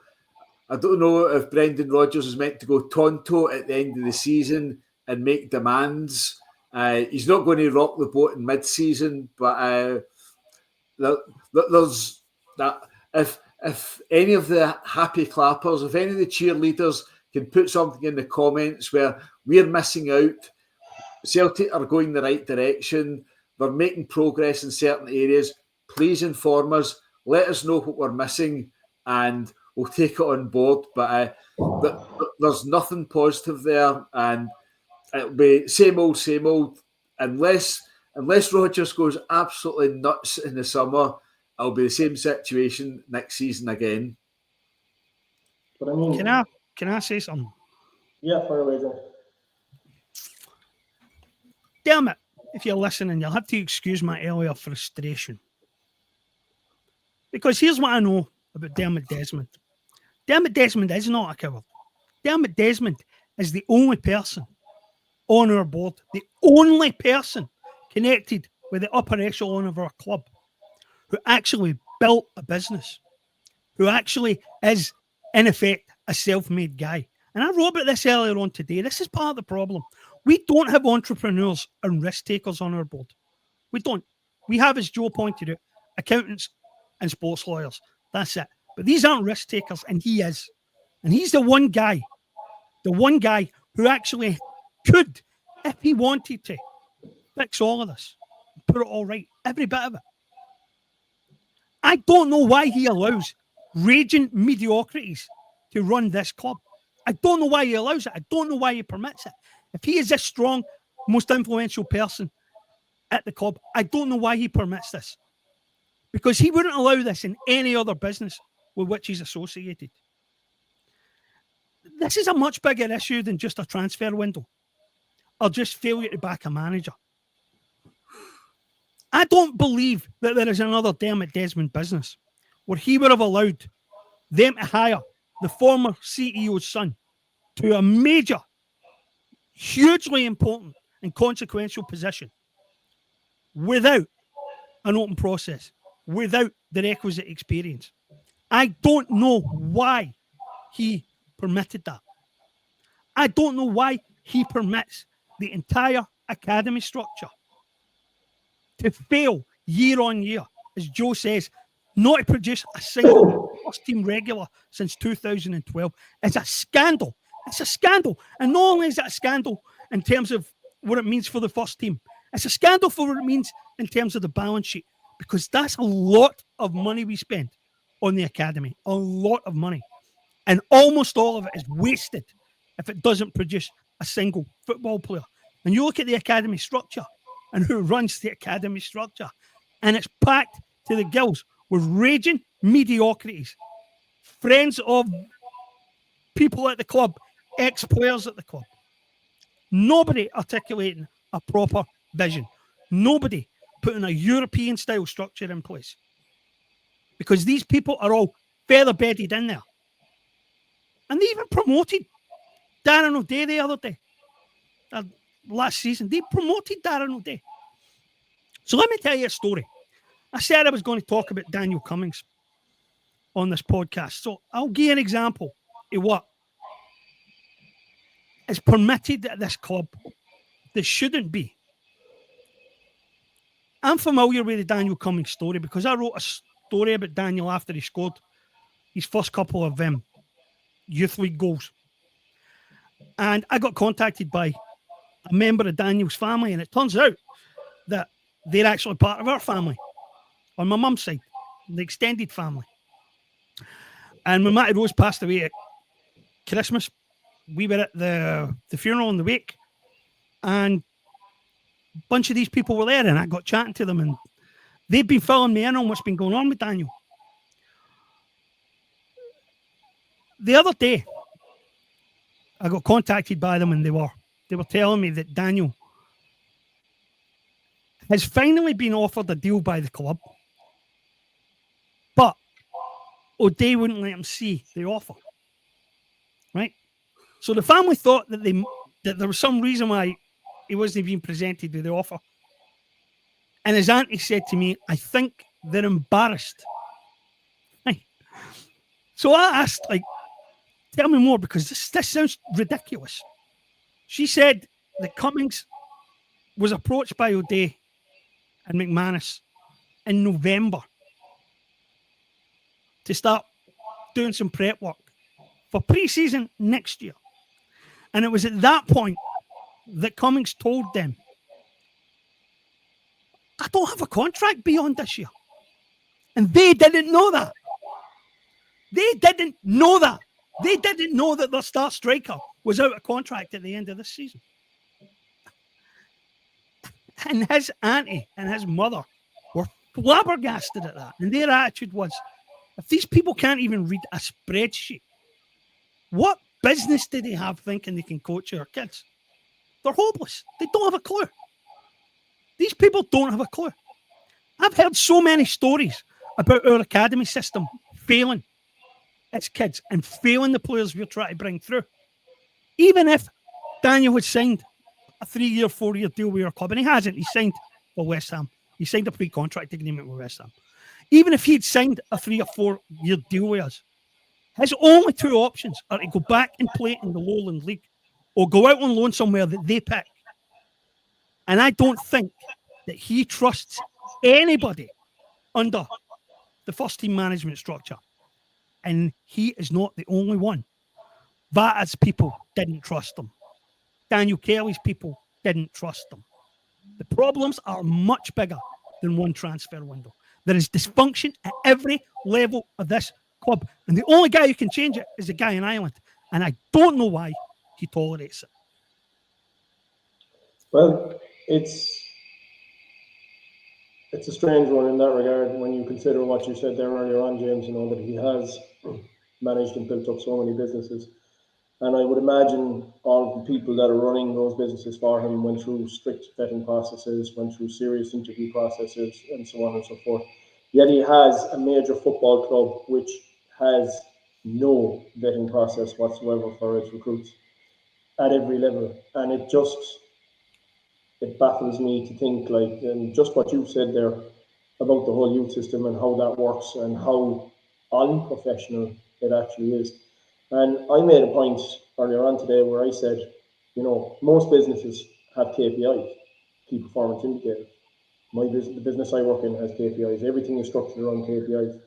I don't know if Brendan Rodgers is meant to go tonto at the end of the season and make demands. He's not going to rock the boat in mid-season, but there's that. If any of the happy clappers, if any of the cheerleaders can put something in the comments where we're missing out, Celtic are going the right direction, they're making progress in certain areas, please inform us, let us know what we're missing, and we'll take it on board. But there's nothing positive there, and it'll be same old, unless Rodgers goes absolutely nuts in the summer. It'll be the same situation next season again. But I mean, can I say something? Yeah, fire away, John. Dermot, if you're listening, you'll have to excuse my earlier frustration. Because here's what I know about Dermot Desmond. Dermot Desmond is not a coward. Dermot Desmond is the only person on our board, the only person connected with the upper echelon of our club who actually built a business, who actually is, in effect, a self-made guy. And I wrote about this earlier on today. This is part of the problem. We don't have entrepreneurs and risk takers on our board. We don't. We have, as Joe pointed out, accountants and sports lawyers. That's it. But these aren't risk takers, and he is. And he's the one guy who actually could, if he wanted to, fix all of this, put it all right, every bit of it. I don't know why he allows raging mediocrities to run this club. I don't know why he allows it. I don't know why he permits it. If he is this strong, most influential person at the club, I don't know why he permits this. Because he wouldn't allow this in any other business with which he's associated. This is a much bigger issue than just a transfer window or just failure to back a manager. I don't believe that there is another Dermot Desmond business where he would have allowed them to hire the former CEO's son to a major, hugely important and consequential position without an open process, without the requisite experience. I don't know why he permitted that. I don't know why he permits the entire academy structure to fail year on year, as Joe says, not to produce a single first-team regular since 2012. It's a scandal. It's a scandal. And not only is it a scandal in terms of what it means for the first team, it's a scandal for what it means in terms of the balance sheet, because that's a lot of money we spend on the academy, a lot of money. And almost all of it is wasted if it doesn't produce a single football player. And you look at the academy structure and who runs the academy structure, and it's packed to the gills with raging mediocrities, friends of people at the club, ex-players at the club. Nobody articulating a proper vision. Nobody putting a European-style structure in place. Because these people are all feather-bedded in there. And they even promoted Darren O'Day the other day. Last season, they promoted Darren O'Day. So let me tell you a story. I said I was going to talk about Daniel Cummings on this podcast. So I'll give you an example of what is permitted at this club that shouldn't be. I'm familiar with the Daniel Cummings story because I wrote a story about Daniel after he scored his first couple of youth league goals. And I got contacted by a member of Daniel's family, and it turns out that they're actually part of our family on my mum's side, the extended family. And when Matty Rose passed away at Christmas we were at the funeral and the wake, and a bunch of these people were there, and I got chatting to them, and they've been filling me in on what's been going on with Daniel. The other day, I got contacted by them, and they were telling me that Daniel has finally been offered a deal by the club, but O'Day wouldn't let him see the offer. Right? So the family thought that there was some reason why he wasn't being presented with the offer. And his auntie said to me, I think they're embarrassed. Right? So I asked, like, tell me more, because this sounds ridiculous. She said that Cummings was approached by O'Day and McManus in November to start doing some prep work for pre-season next year. And it was at that point that Cummings told them, I don't have a contract beyond this year. And they didn't know that. They didn't know that. They didn't know that their star striker was out of contract at the end of this season. And his auntie and his mother were flabbergasted at that. And their attitude was, if these people can't even read a spreadsheet, what business do they have thinking they can coach our kids? They're hopeless. They don't have a clue. These people don't have a clue. I've heard so many stories about our academy system failing its kids and failing the players we're trying to bring through. Even if Daniel had signed a 3-year, 4-year deal with our club, and he hasn't, he signed for West Ham. He signed a pre-contract agreement with West Ham. Even if he'd signed a 3 or 4-year deal with us, his only two options are to go back and play in the Lowland League or go out on loan somewhere that they pick. And I don't think that he trusts anybody under the first team management structure. And he is not the only one. Vata's people didn't trust him. Daniel Kelly's people didn't trust him. The problems are much bigger than one transfer window. There is dysfunction at every level of this club. And the only guy who can change it is the guy in Ireland. And I don't know why he tolerates it. Well, it's a strange one in that regard when you consider what you said there earlier on, James, that he has managed and built up so many businesses. And I would imagine all of the people that are running those businesses for him went through strict vetting processes, went through serious interview processes, and so on and so forth. Yet he has a major football club which has no vetting process whatsoever for its recruits at every level. And it baffles me to think, and just what you said there about the whole youth system and how that works and how unprofessional it actually is. And I made a point earlier on today where I said, most businesses have KPIs, key performance indicators. The business I work in has KPIs. Everything is structured around KPIs.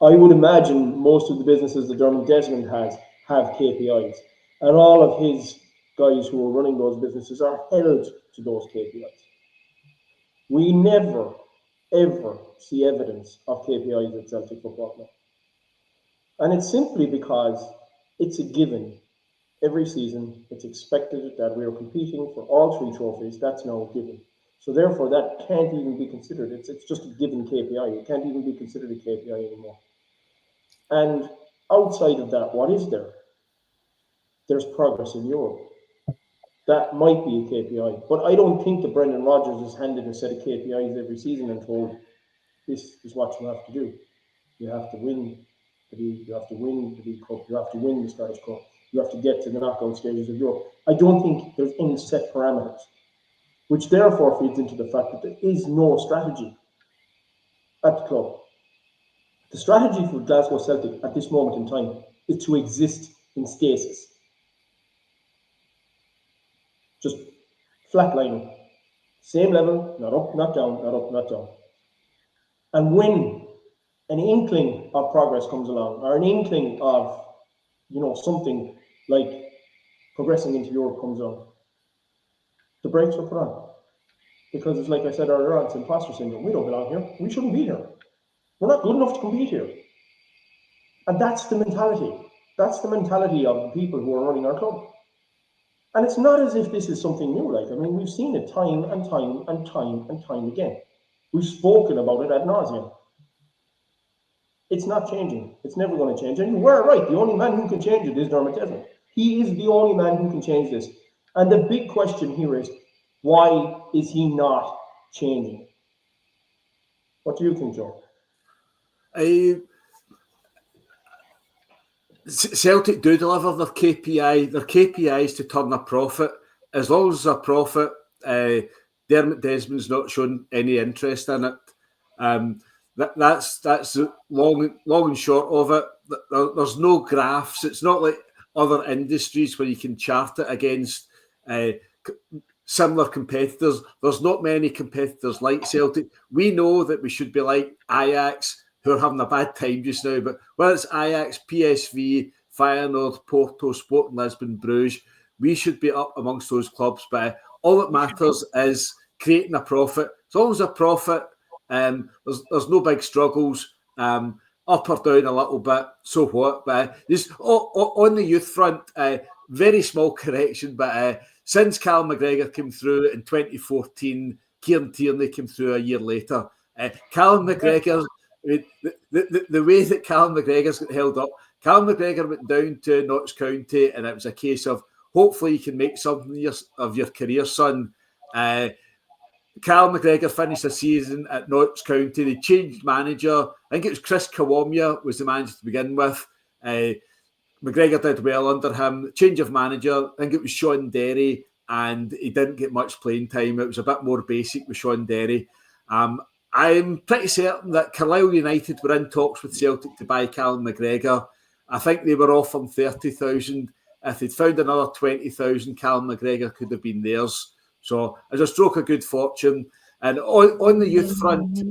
I would imagine most of the businesses that Dermot Desmond has have KPIs. And all of his guys who are running those businesses are held to those KPIs. We never, ever see evidence of KPIs at Celtic Football Club. And it's simply because it's a given. Every season, it's expected that we are competing for all 3 trophies. That's now a given. So therefore, that can't even be considered. It's just a given KPI. It can't even be considered a KPI anymore. And outside of that, what is there? There's progress in Europe. That might be a KPI. But I don't think that Brendan Rodgers is handed a set of KPIs every season and told, this is what you have to do. You have to win the league, you have to win the League Cup, you have to win the Scottish Cup, you have to get to the knockout stages of Europe. I don't think there's any set parameters, which therefore feeds into the fact that there is no strategy at the club. The strategy for Glasgow Celtic at this moment in time is to exist in stasis. Just flatlining. Same level, not up, not down, not up, not down. And when an inkling of progress comes along, or an inkling of, something like progressing into Europe comes on, the brakes are put on. Because it's like I said earlier on, it's imposter syndrome. We don't belong here. We shouldn't be here. We're not good enough to compete here. And that's the mentality. That's the mentality of the people who are running our club. And it's not as if this is something new. Like, I mean, we've seen it time and time and time and time again. We've spoken about it ad nauseum. It's not changing. It's never going to change. And you were right. The only man who can change it is Dermot Desmond. He is the only man who can change this. And the big question here is, why is he not changing? What do you think, Joe? Celtic do deliver their KPI. Their KPI is to turn a profit. As long as there's a profit, Dermot Desmond's not shown any interest in it. That's long and short of it. There's no graphs. It's not like other industries where you can chart it against similar competitors. There's not many competitors like Celtic. We know that we should be like Ajax, who are having a bad time just now, but whether it's Ajax, PSV, Feyenoord, Porto, Sporting Lisbon, Bruges, we should be up amongst those clubs. But all that matters is creating a profit. As long as a profit, there's no big struggles, up or down a little bit, so what? But just on the youth front, very small correction, but since Callum McGregor came through in 2014, Kieran Tierney came through a year later. Callum McGregor, the way that Callum McGregor's got held up, Callum McGregor went down to Notts County, and it was a case of hopefully you can make something of your career, son. Callum McGregor finished the season at Notts County. They changed manager. I think it was Chris Kawamia was the manager to begin with. McGregor did well under him. Change of manager. I think it was Sean Derry, and he didn't get much playing time. It was a bit more basic with Sean Derry. I'm pretty certain that Carlisle United were in talks with Celtic to buy Callum McGregor. I think they were offering 30,000. If they'd found another 20,000, Callum McGregor could have been theirs. So as a stroke of good fortune. And on the youth front,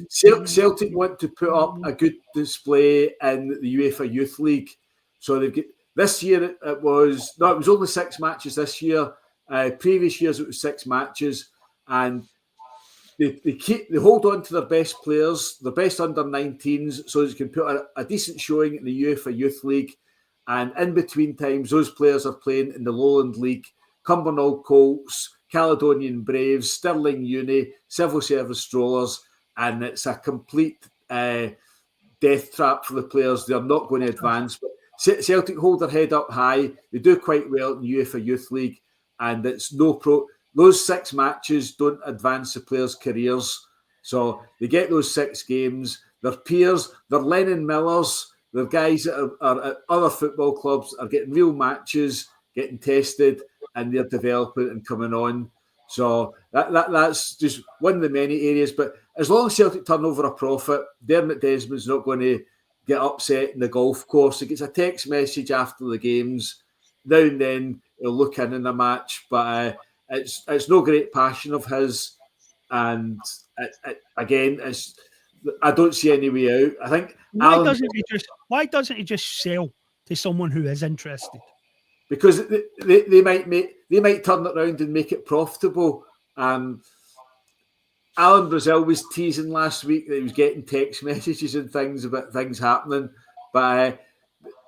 Celtic want to put up a good display in the UEFA Youth League. So they've got, this year it was only 6 matches this year. Previous years it was 6 matches, and they hold on to their best players, their best under-19s, so they can put a decent showing in the UEFA Youth League. And in between times, those players are playing in the Lowland League, Cumbernauld Colts, Caledonian Braves, Stirling Uni, Civil Service Strollers, and it's a complete death trap for the players. They're not going to advance. But Celtic hold their head up high. They do quite well in the UEFA Youth League, and it's those 6 matches don't advance the players' careers. So they get those 6 games. Their peers, their Lennon Millers, their guys that are at other football clubs are getting real matches, getting tested, and they're developing and coming on. So that's just one of the many areas. But as long as Celtic turn over a profit, Dermot Desmond's not going to get upset in the golf course. He gets a text message after the games. Now and then he'll look in a match, but it's no great passion of his. And I don't see any way out. I think why doesn't he just sell to someone who is interested? Because they might turn it around and make it profitable. Alan Brazil was teasing last week that he was getting text messages and things about things happening. But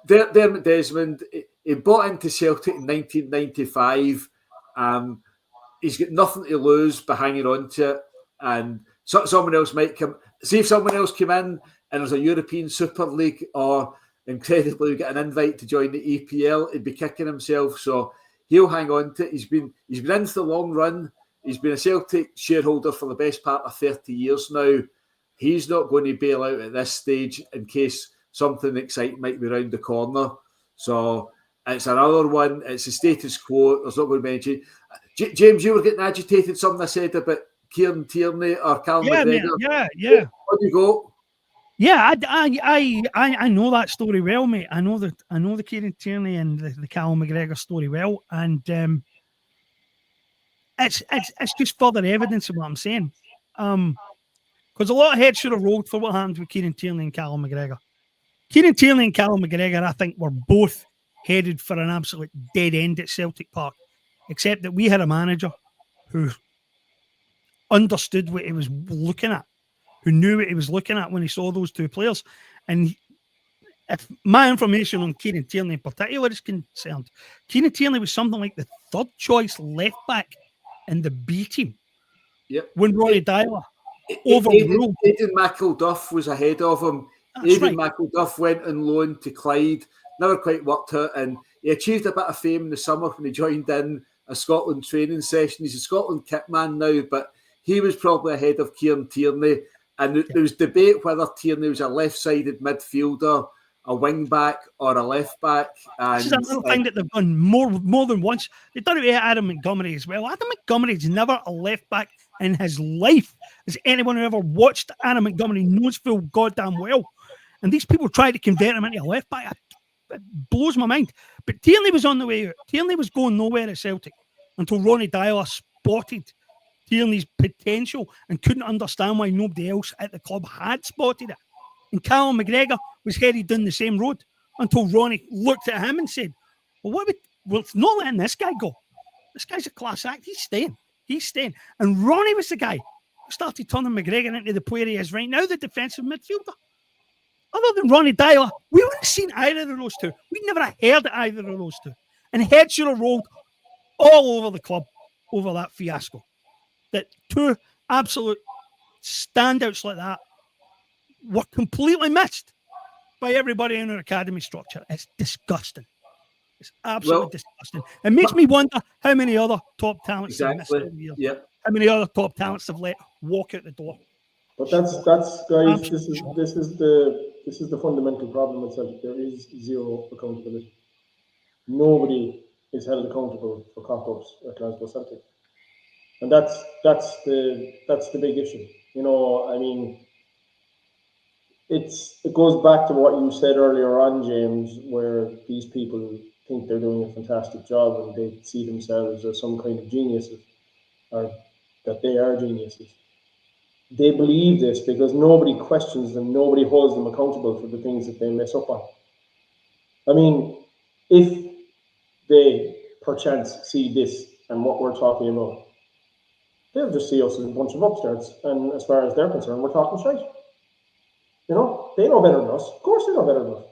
Dermot Desmond, he bought into Celtic in 1995. He's got nothing to lose by hanging on to it. And someone else might come. See if someone else came in and there's a European Super League, or incredibly get an invite to join the EPL, he'd be kicking himself. So he'll hang on to it. He's been in for the long run. He's been a Celtic shareholder for the best part of 30 years now. He's not going to bail out at this stage in case something exciting might be around the corner. So it's another one. It's the status quo. There's not going to be any change. James, you were getting agitated. Something I said about Kieran Tierney or Callum McGregor. Yeah. Where do you go? Yeah, I know that story well, mate. I know the Kieran Tierney and the Callum McGregor story well, and it's just further evidence of what I'm saying. Because a lot of heads should have rolled for what happened with Kieran Tierney and Callum McGregor. Kieran Tierney and Callum McGregor, I think, were both headed for an absolute dead end at Celtic Park, except that we had a manager who understood what he was looking at, who knew what he was looking at when he saw those two players. And if my information on Kieran Tierney in particular is concerned, Kieran Tierney was something like the third choice left back in the B team. Yep. When Ronnie Dyler overruled. Aidan McElduff was ahead of him. Aidan McElduff went on loan to Clyde, never quite worked out, and he achieved a bit of fame in the summer when he joined in a Scotland training session. He's a Scotland kit man now, but he was probably ahead of Kieran Tierney. And there was debate whether Tierney was a left-sided midfielder, a wing-back, or a left-back. This is another thing that they've done more than once. They've done it with Adam Montgomery as well. Adam Montgomery's never a left-back in his life. As anyone who ever watched Adam Montgomery knows full goddamn well. And these people try to convert him into a left-back. It blows my mind. But Tierney was on the way out. Tierney was going nowhere at Celtic until Ronnie Dyler spotted Tierney's potential and couldn't understand why nobody else at the club had spotted it. And Callum McGregor was headed down the same road until Ronnie looked at him and said, well, it's not letting this guy go. This guy's a class act. He's staying. And Ronnie was the guy who started turning McGregor into the player he is right now, the defensive midfielder. Other than Ronnie Dyler, we wouldn't have seen either of those two. We'd never have heard of either of those two. And heads should have rolled all over the club over that fiasco. That two absolute standouts like that were completely missed by everybody in our academy structure. It's disgusting. It's absolutely disgusting. It makes me wonder how many other top talents have missed over the years. Yep. How many other top talents have let walk out the door. But that's guys. This is the fundamental problem itself. There is zero accountability. Nobody is held accountable for cock-ups at Glasgow Celtic, and that's the big issue. You know, I mean, it goes back to what you said earlier on, James, where these people think they're doing a fantastic job and they see themselves as some kind of geniuses, or that they are geniuses. They believe this because nobody questions them, nobody holds them accountable for the things that they mess up on. I mean, if they perchance see this and what we're talking about, they'll just see us as a bunch of upstarts, and as far as they're concerned, we're talking shite. You know, they know better than us. Of course they know better than us.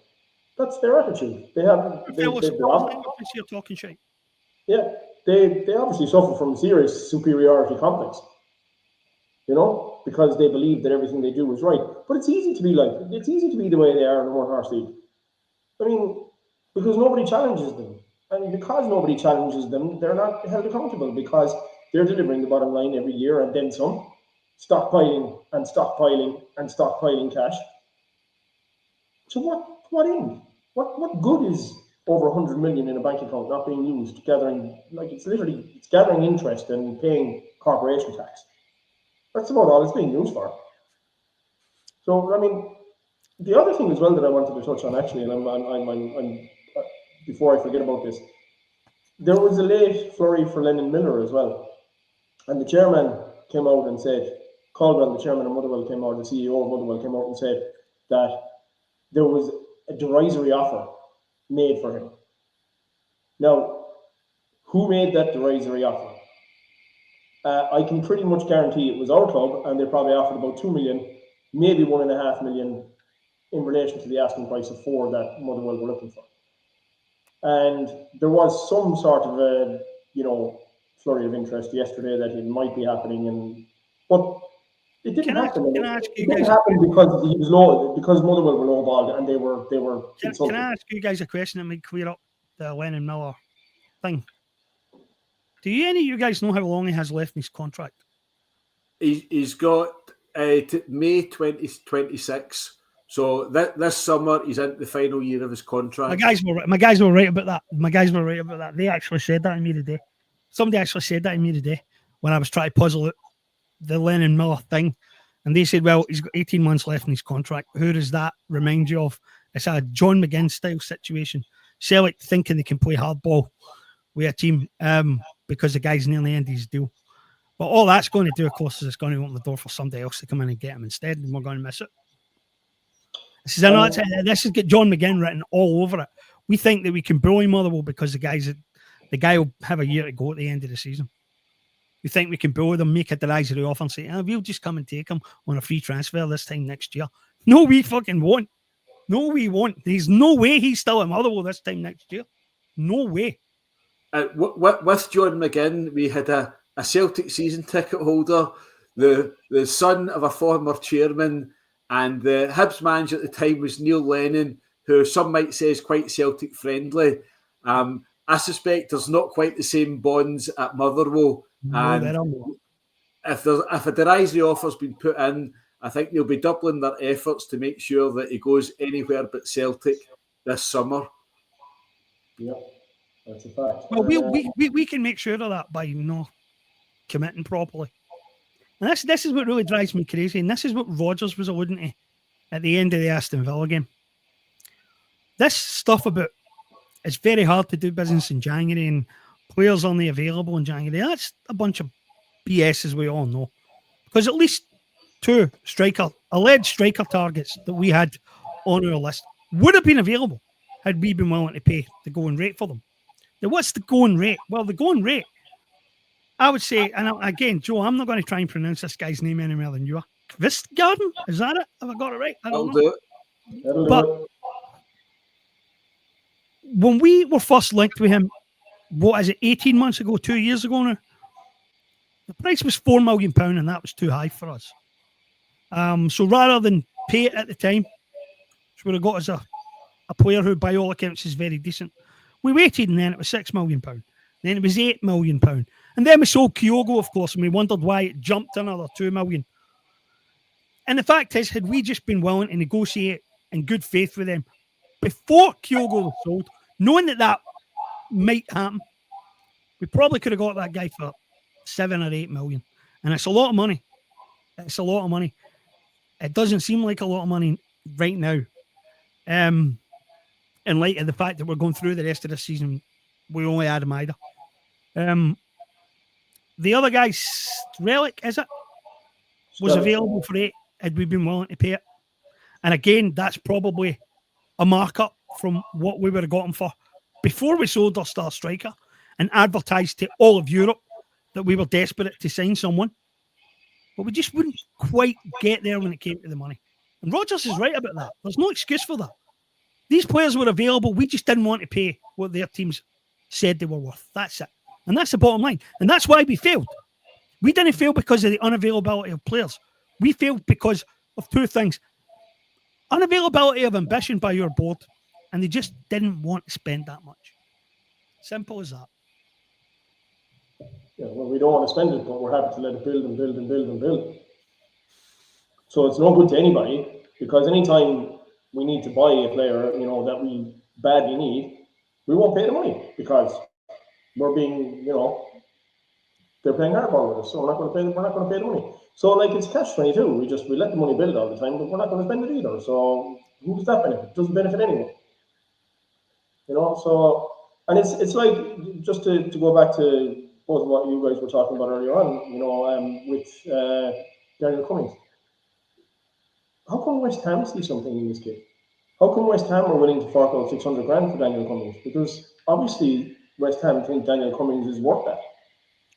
That's their attitude. They have. You're talking shit. Yeah, they obviously suffer from serious superiority complex. You know, because they believe that everything they do is right. But it's easy to be the way they are in the one horse league. I mean, because nobody challenges them, and because nobody challenges them, they're not held accountable because they're delivering the bottom line every year and then some, stockpiling and stockpiling and stockpiling cash. So what end? What good is over 100 million in a bank account not being used, gathering, like it's gathering interest and paying corporation tax? That's about all it's being used for. So I mean, the other thing as well that I wanted to touch on actually, and I'm before I forget about this, there was a late flurry for Lennon Miller as well, and the chairman came out and said, Caldwell, the chairman of Motherwell, came out, the CEO of Motherwell came out and said that there was a derisory offer made for him. Now, who made that derisory offer? I can pretty much guarantee it was our club, and they probably offered about 2 million, maybe 1.5 million in relation to the asking price of 4 that Motherwell were looking for. And there was some sort of a, flurry of interest yesterday that it might be happening, but it didn't happen. It didn't happen because he was low, because Motherwell were lowballed and they were. Can I ask you guys a question that might clear up the Lennon Miller thing? Do any of you guys know how long he has left in his contract? He's got May 2026. So this summer he's into the final year of his contract. My guys were right about that. They actually said that to me today. Somebody actually said that to me today when I was trying to puzzle out the Lennon Miller thing. And they said, well, he's got 18 months left in his contract. Who does that remind you of? It's a John McGinn style situation. Celtic thinking they can play hardball with a team because the guy's nearly ended his deal. But all that's going to do, of course, is it's going to open the door for somebody else to come in and get him instead, and we're going to miss it. This has got John McGinn written all over it. We think that we can bully Motherwell because the guy will have a year to go at the end of the season. We think we can bully them, make a derisory offer and say, we'll just come and take him on a free transfer this time next year. No, we fucking won't. No, we won't. There's no way he's still at Motherwell this time next year. No way. With John McGinn, we had a Celtic season ticket holder, the son of a former chairman, and the Hibs manager at the time was Neil Lennon, who some might say is quite Celtic friendly. I suspect there's not quite the same bonds at Motherwell. No, there are not. If a derisory offer's been put in, I think they'll be doubling their efforts to make sure that he goes anywhere but Celtic this summer. Yeah, that's a fact. Well, we can make sure of that by not committing properly. And this is what really drives me crazy, and this is what Rodgers was alluding to at the end of the Aston Villa game. This stuff about it's very hard to do business in January and players only available in January, that's a bunch of BS, as we all know. Because at least 2 alleged striker targets that we had on our list would have been available had we been willing to pay the going rate for them. Now, what's the going rate? Well, the going rate, I would say, and again, Joe, I'm not going to try and pronounce this guy's name any more than you are. Kvistgarden? Is that it? Have I got it right? I don't know. Do it. But when we were first linked with him, what is it, 18 months ago, 2 years ago now? The price was £4 million, and that was too high for us. So rather than pay it at the time, which would have got us a player who, by all accounts, is very decent, we waited, and then it was £6 million. Then it was £8 million. And then we sold Kyogo, of course, and we wondered why it jumped another £2 million. And the fact is, had we just been willing to negotiate in good faith with them before Kyogo was sold, knowing that might happen, we probably could have got that guy for 7 or 8 million. And it's a lot of money. It's a lot of money. It doesn't seem like a lot of money right now. In light of the fact that we're going through the rest of the season, we only had him either. The other guy, Relic, is it? Was available for 8 had we been willing to pay it. And again, that's probably a markup from what we would have gotten for before we sold our star striker and advertised to all of Europe that we were desperate to sign someone. But we just wouldn't quite get there when it came to the money. And Rodgers is right about that. There's no excuse for that. These players were available. We just didn't want to pay what their teams said they were worth. That's it. And that's the bottom line. And that's why we failed. We didn't fail because of the unavailability of players. We failed because of 2 things. Unavailability of ambition by your board, and they just didn't want to spend that much. Simple as that. Yeah, well, we don't want to spend it, but we're happy to let it build and build and build and build. So it's no good to anybody, because anytime we need to buy a player, that we badly need, we won't pay the money because we're being, they're playing hardball with us, so we're not going to pay the money. So it's catch-22. We let the money build all the time, but we're not going to spend it either. So who does that benefit? It doesn't benefit anyone. So, and it's like, just to go back to both of what you guys were talking about earlier on, with Daniel Cummings. How come West Ham see something in this kid? How come West Ham are willing to fork out 600 grand for Daniel Cummings? Because obviously West Ham think Daniel Cummings is worth that.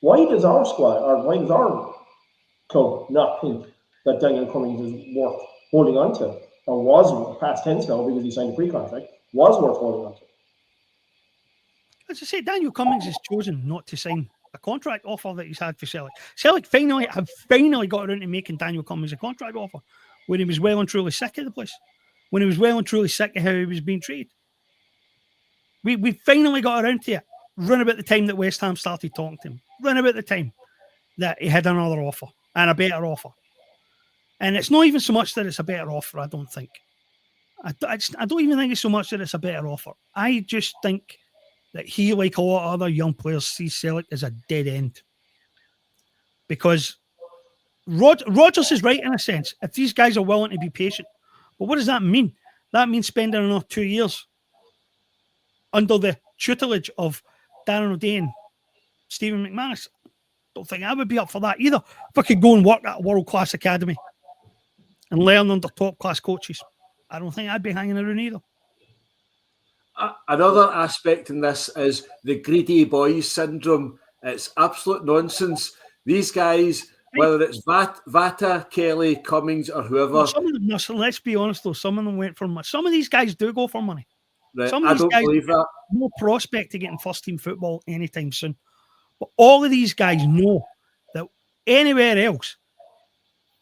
Why does our squad, or why does our club not think that Daniel Cummings is worth holding on to, or was, past tense now because he signed a pre-contract, was worth holding on to? As I say, Daniel Cummings has chosen not to sign a contract offer that he's had for Celtic. Celtic have finally got around to making Daniel Cummings a contract offer when he was well and truly sick of the place, when he was well and truly sick of how he was being treated. We finally got around to it, run about the time that West Ham started talking to him, run about the time that he had another offer and a better offer. And it's not even so much that it's a better offer, I don't think. I don't even think it's so much that it's a better offer. I just think that he, like a lot of other young players, sees Celtic as a dead end. Because Rodgers is right in a sense. If these guys are willing to be patient. But what does that mean? That means spending another 2 years under the tutelage of Darren O'Day and Stephen McManus. Don't think I would be up for that either. If I could go and work at a world-class academy and learn under top-class coaches, I don't think I'd be hanging around either. Another aspect in this is the greedy boys syndrome. It's absolute nonsense. These guys whether it's Vata, Kelly, Cummings, or whoever. Well, some of them, let's be honest though, some of them went for money. Some of these guys do go for money. Right, Some of I these don't guys believe that. no prospect of getting first team football anytime soon. But all of these guys know that anywhere else,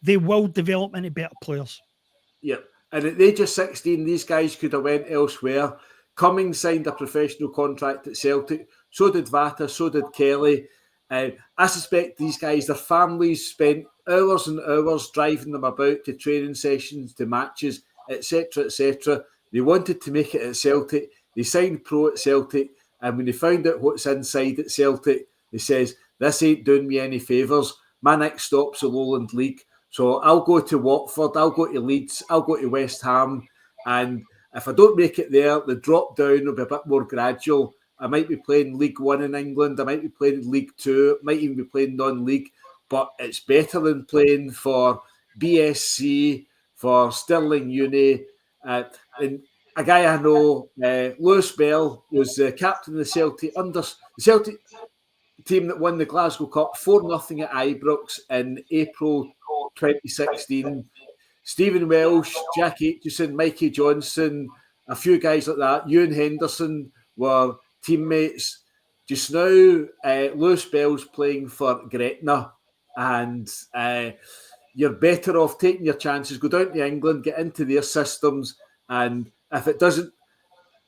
they will develop into better players. Yep. And at the age of 16, these guys could have went elsewhere. Cummings signed a professional contract at Celtic. So did Vata. So did Kelly. I suspect these guys, their families spent hours and hours driving them about to training sessions, to matches, etc., etc. They wanted to make it at Celtic. They signed pro at Celtic. And when they found out what's inside at Celtic, they says, this ain't doing me any favours. My next stop's the Lowland League. So I'll go to Watford, I'll go to Leeds, I'll go to West Ham. And if I don't make it there, the drop down will be a bit more gradual. I might be playing League One in England. I might be playing League Two. Might even be playing non-league. But it's better than playing for BSC, for Stirling Uni. And a guy I know, Lewis Bell, was the captain of the Celtic team that won the Glasgow Cup 4-0 at Ibrox in April 2016. Stephen Welsh, Jack Aitchison, Mikey Johnson, a few guys like that. Ewan Henderson were teammates. Just now, Lewis Bell's playing for Gretna, and you're better off taking your chances. Go down to England, get into their systems, and if it doesn't,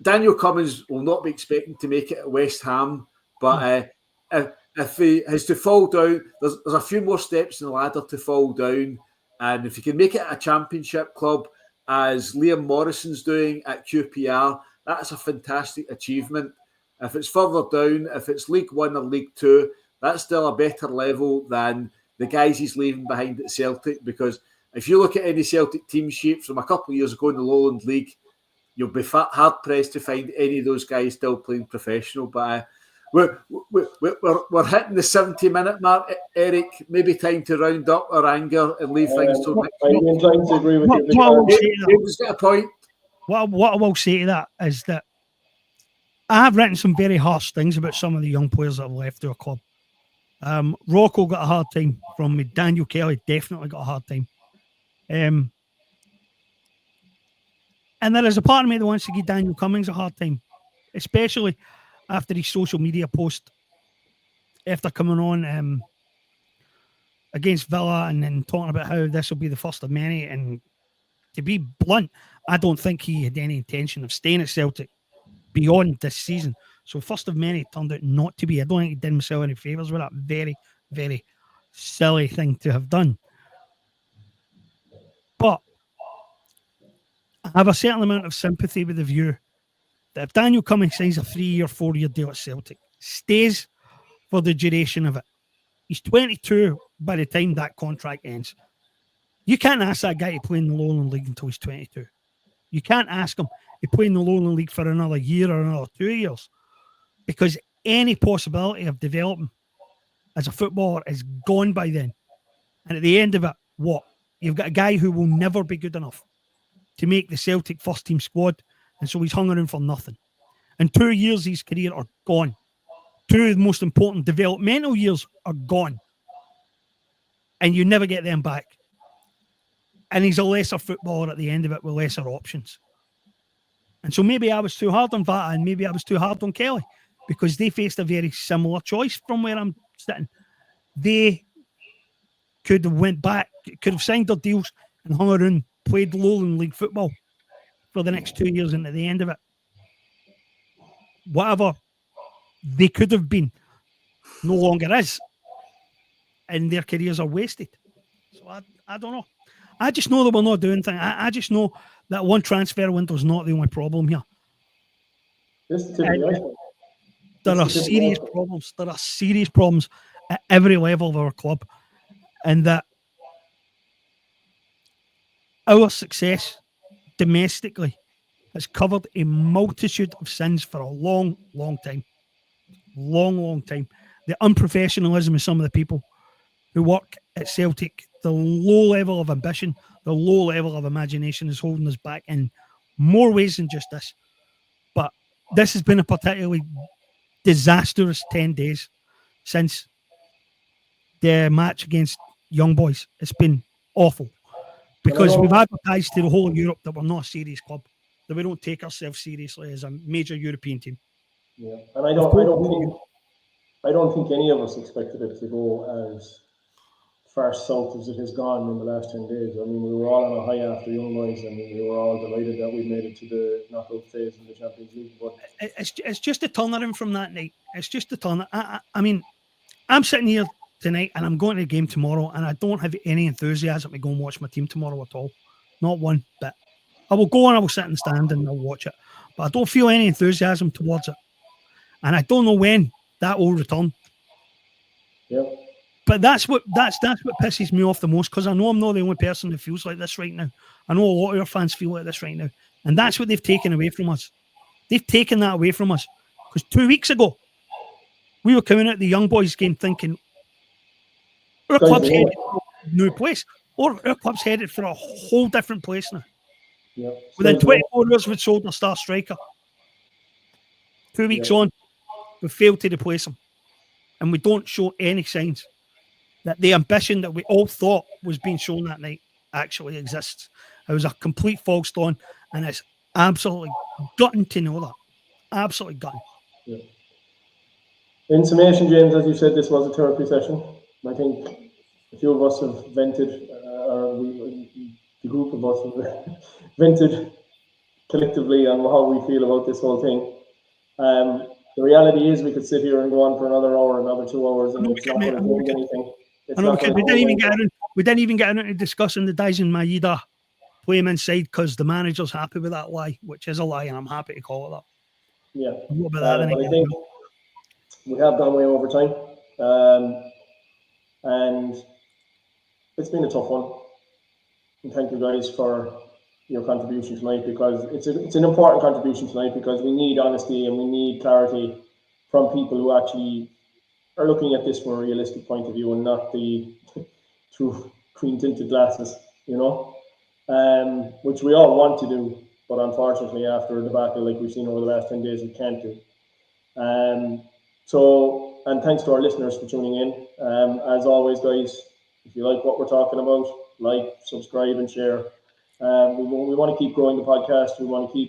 Daniel Cummins will not be expecting to make it at West Ham, but if he has to fall down, there's a few more steps in the ladder to fall down. And if you can make it at a championship club, as Liam Morrison's doing at QPR, that's a fantastic achievement. If it's further down, if it's League One or League Two, that's still a better level than the guys he's leaving behind at Celtic. Because if you look at any Celtic team sheet from a couple of years ago in the Lowland League, you'll be hard-pressed to find any of those guys still playing professional. But we're hitting the 70-minute mark, Eric. Maybe time to round up our anger and leave things till next week. I'm inclined to agree with you. David's got a point. What I will say to that is that I have written some very harsh things about some of the young players that have left our club. Rocco got a hard time from me. Daniel Kelly definitely got a hard time. And there is a part of me that wants to give Daniel Cummings a hard time, especially after his social media post after coming on against Villa and then talking about how this will be the first of many. And to be blunt, I don't think he had any intention of staying at Celtic beyond this season. So first of many turned out not to be. I don't think he did himself any favours with that. Very, very silly thing to have done. But I have a certain amount of sympathy with the view that if Daniel Cummings signs a 3 or 4 year deal at Celtic, stays for the duration of it, he's 22 by the time that contract ends. You can't ask that guy to play in the Lowland League until he's 22. You can't ask him to play in the Lowland League for another year or another 2 years, because any possibility of developing as a footballer is gone by then. And at the end of it, what? You've got a guy who will never be good enough to make the Celtic first team squad, and so he's hung around for nothing. And 2 years of his career are gone. 2 of the most important developmental years are gone. And you never get them back. And he's a lesser footballer at the end of it with lesser options. And so maybe I was too hard on Vata and maybe I was too hard on Kelly, because they faced a very similar choice from where I'm sitting. They could have went back, could have signed their deals and hung around, played Lowland League football for the next 2 years, and at the end of it, whatever they could have been no longer is, and their careers are wasted. So I don't know. I just know that we're not doing things. I just know that one transfer window is not the only problem here. There are serious problems. There are serious problems at every level of our club, and that our success domestically has covered a multitude of sins for a long, long time. Long time. The unprofessionalism of some of the people who work at Celtic, the low level of ambition, the low level of imagination is holding us back in more ways than just this. But this has been a particularly disastrous 10 days since the match against young boys. It's been awful because we've advertised to the whole of Europe that we're not a serious club, that we don't take ourselves seriously as a major European team. Yeah, and I don't think any of us expected it to go as far south as it has gone in the last 10 days. I mean, we were all on a high after young boys, and we were all delighted that we made it to the knockout phase in the Champions League. But it's just a turnaround from that night. It's just a turn. I mean, I'm sitting here tonight and I'm going to the game tomorrow, and I don't have any enthusiasm to go and watch my team tomorrow at all. Not one bit. I will go and I will sit in the stand and I'll watch it, but I don't feel any enthusiasm towards it, and I don't know when that will return. Yeah. But that's what pisses me off the most, because I know I'm not the only person who feels like this right now. I know a lot of our fans feel like this right now, and that's what they've taken away from us. They've taken that away from us, because 2 weeks ago we were coming out the young boys game thinking our club's headed for a new place, or our club's headed for a whole different place now. Yeah. Within 24 hours, we'd sold our star striker. 2 weeks on, we failed to replace him, and we don't show any signs that the ambition that we all thought was being shown that night actually exists. It was a complete false dawn, and it's absolutely gutting to know that. Absolutely gutting. Yeah. In summation, James, as you said, this was a therapy session. I think a few of us have vented, the group of us have vented collectively on how we feel about this whole thing. The reality is we could sit here and go on for another hour, another 2 hours, and it's not going to change anything. We didn't even get into discussing the Daisen Maeda play him inside because the manager's happy with that lie, which is a lie, and I'm happy to call it that. Yeah. But I think we have gone way over time, and it's been a tough one. And thank you guys for your contribution tonight, because it's an important contribution tonight, because we need honesty and we need clarity from people who actually are looking at this from a realistic point of view and not through green tinted glasses, which we all want to do, but unfortunately after a debacle like we've seen over the last 10 days, we can't do. And thanks to our listeners for tuning in. As always, guys, if you like what we're talking about, like, subscribe, and share. We want to keep growing the podcast. We want to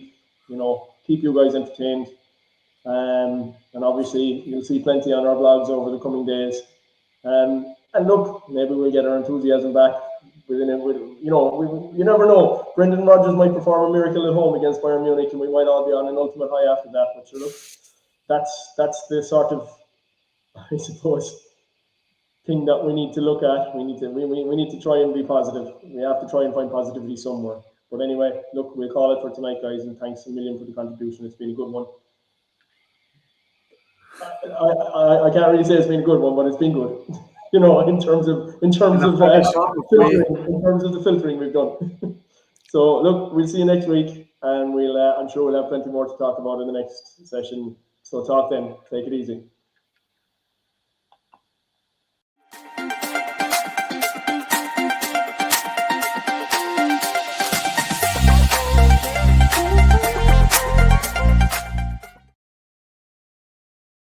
keep you guys entertained. And obviously, you'll see plenty on our blogs over the coming days. And look, maybe we'll get our enthusiasm back within it. You never know. Brendan Rodgers might perform a miracle at home against Bayern Munich, and we might all be on an ultimate high after that. But sure, look, that's the sort of, I suppose, thing that we need to look at. We need to try and be positive. We have to try and find positivity somewhere. But anyway, look, we'll call it for tonight, guys, and thanks a million for the contribution. It's been a good one. I can't really say it's been a good one, but it's been good. In terms of the filtering we've done. So look, we'll see you next week, and I'm sure we'll have plenty more to talk about in the next session. So talk then. Take it easy.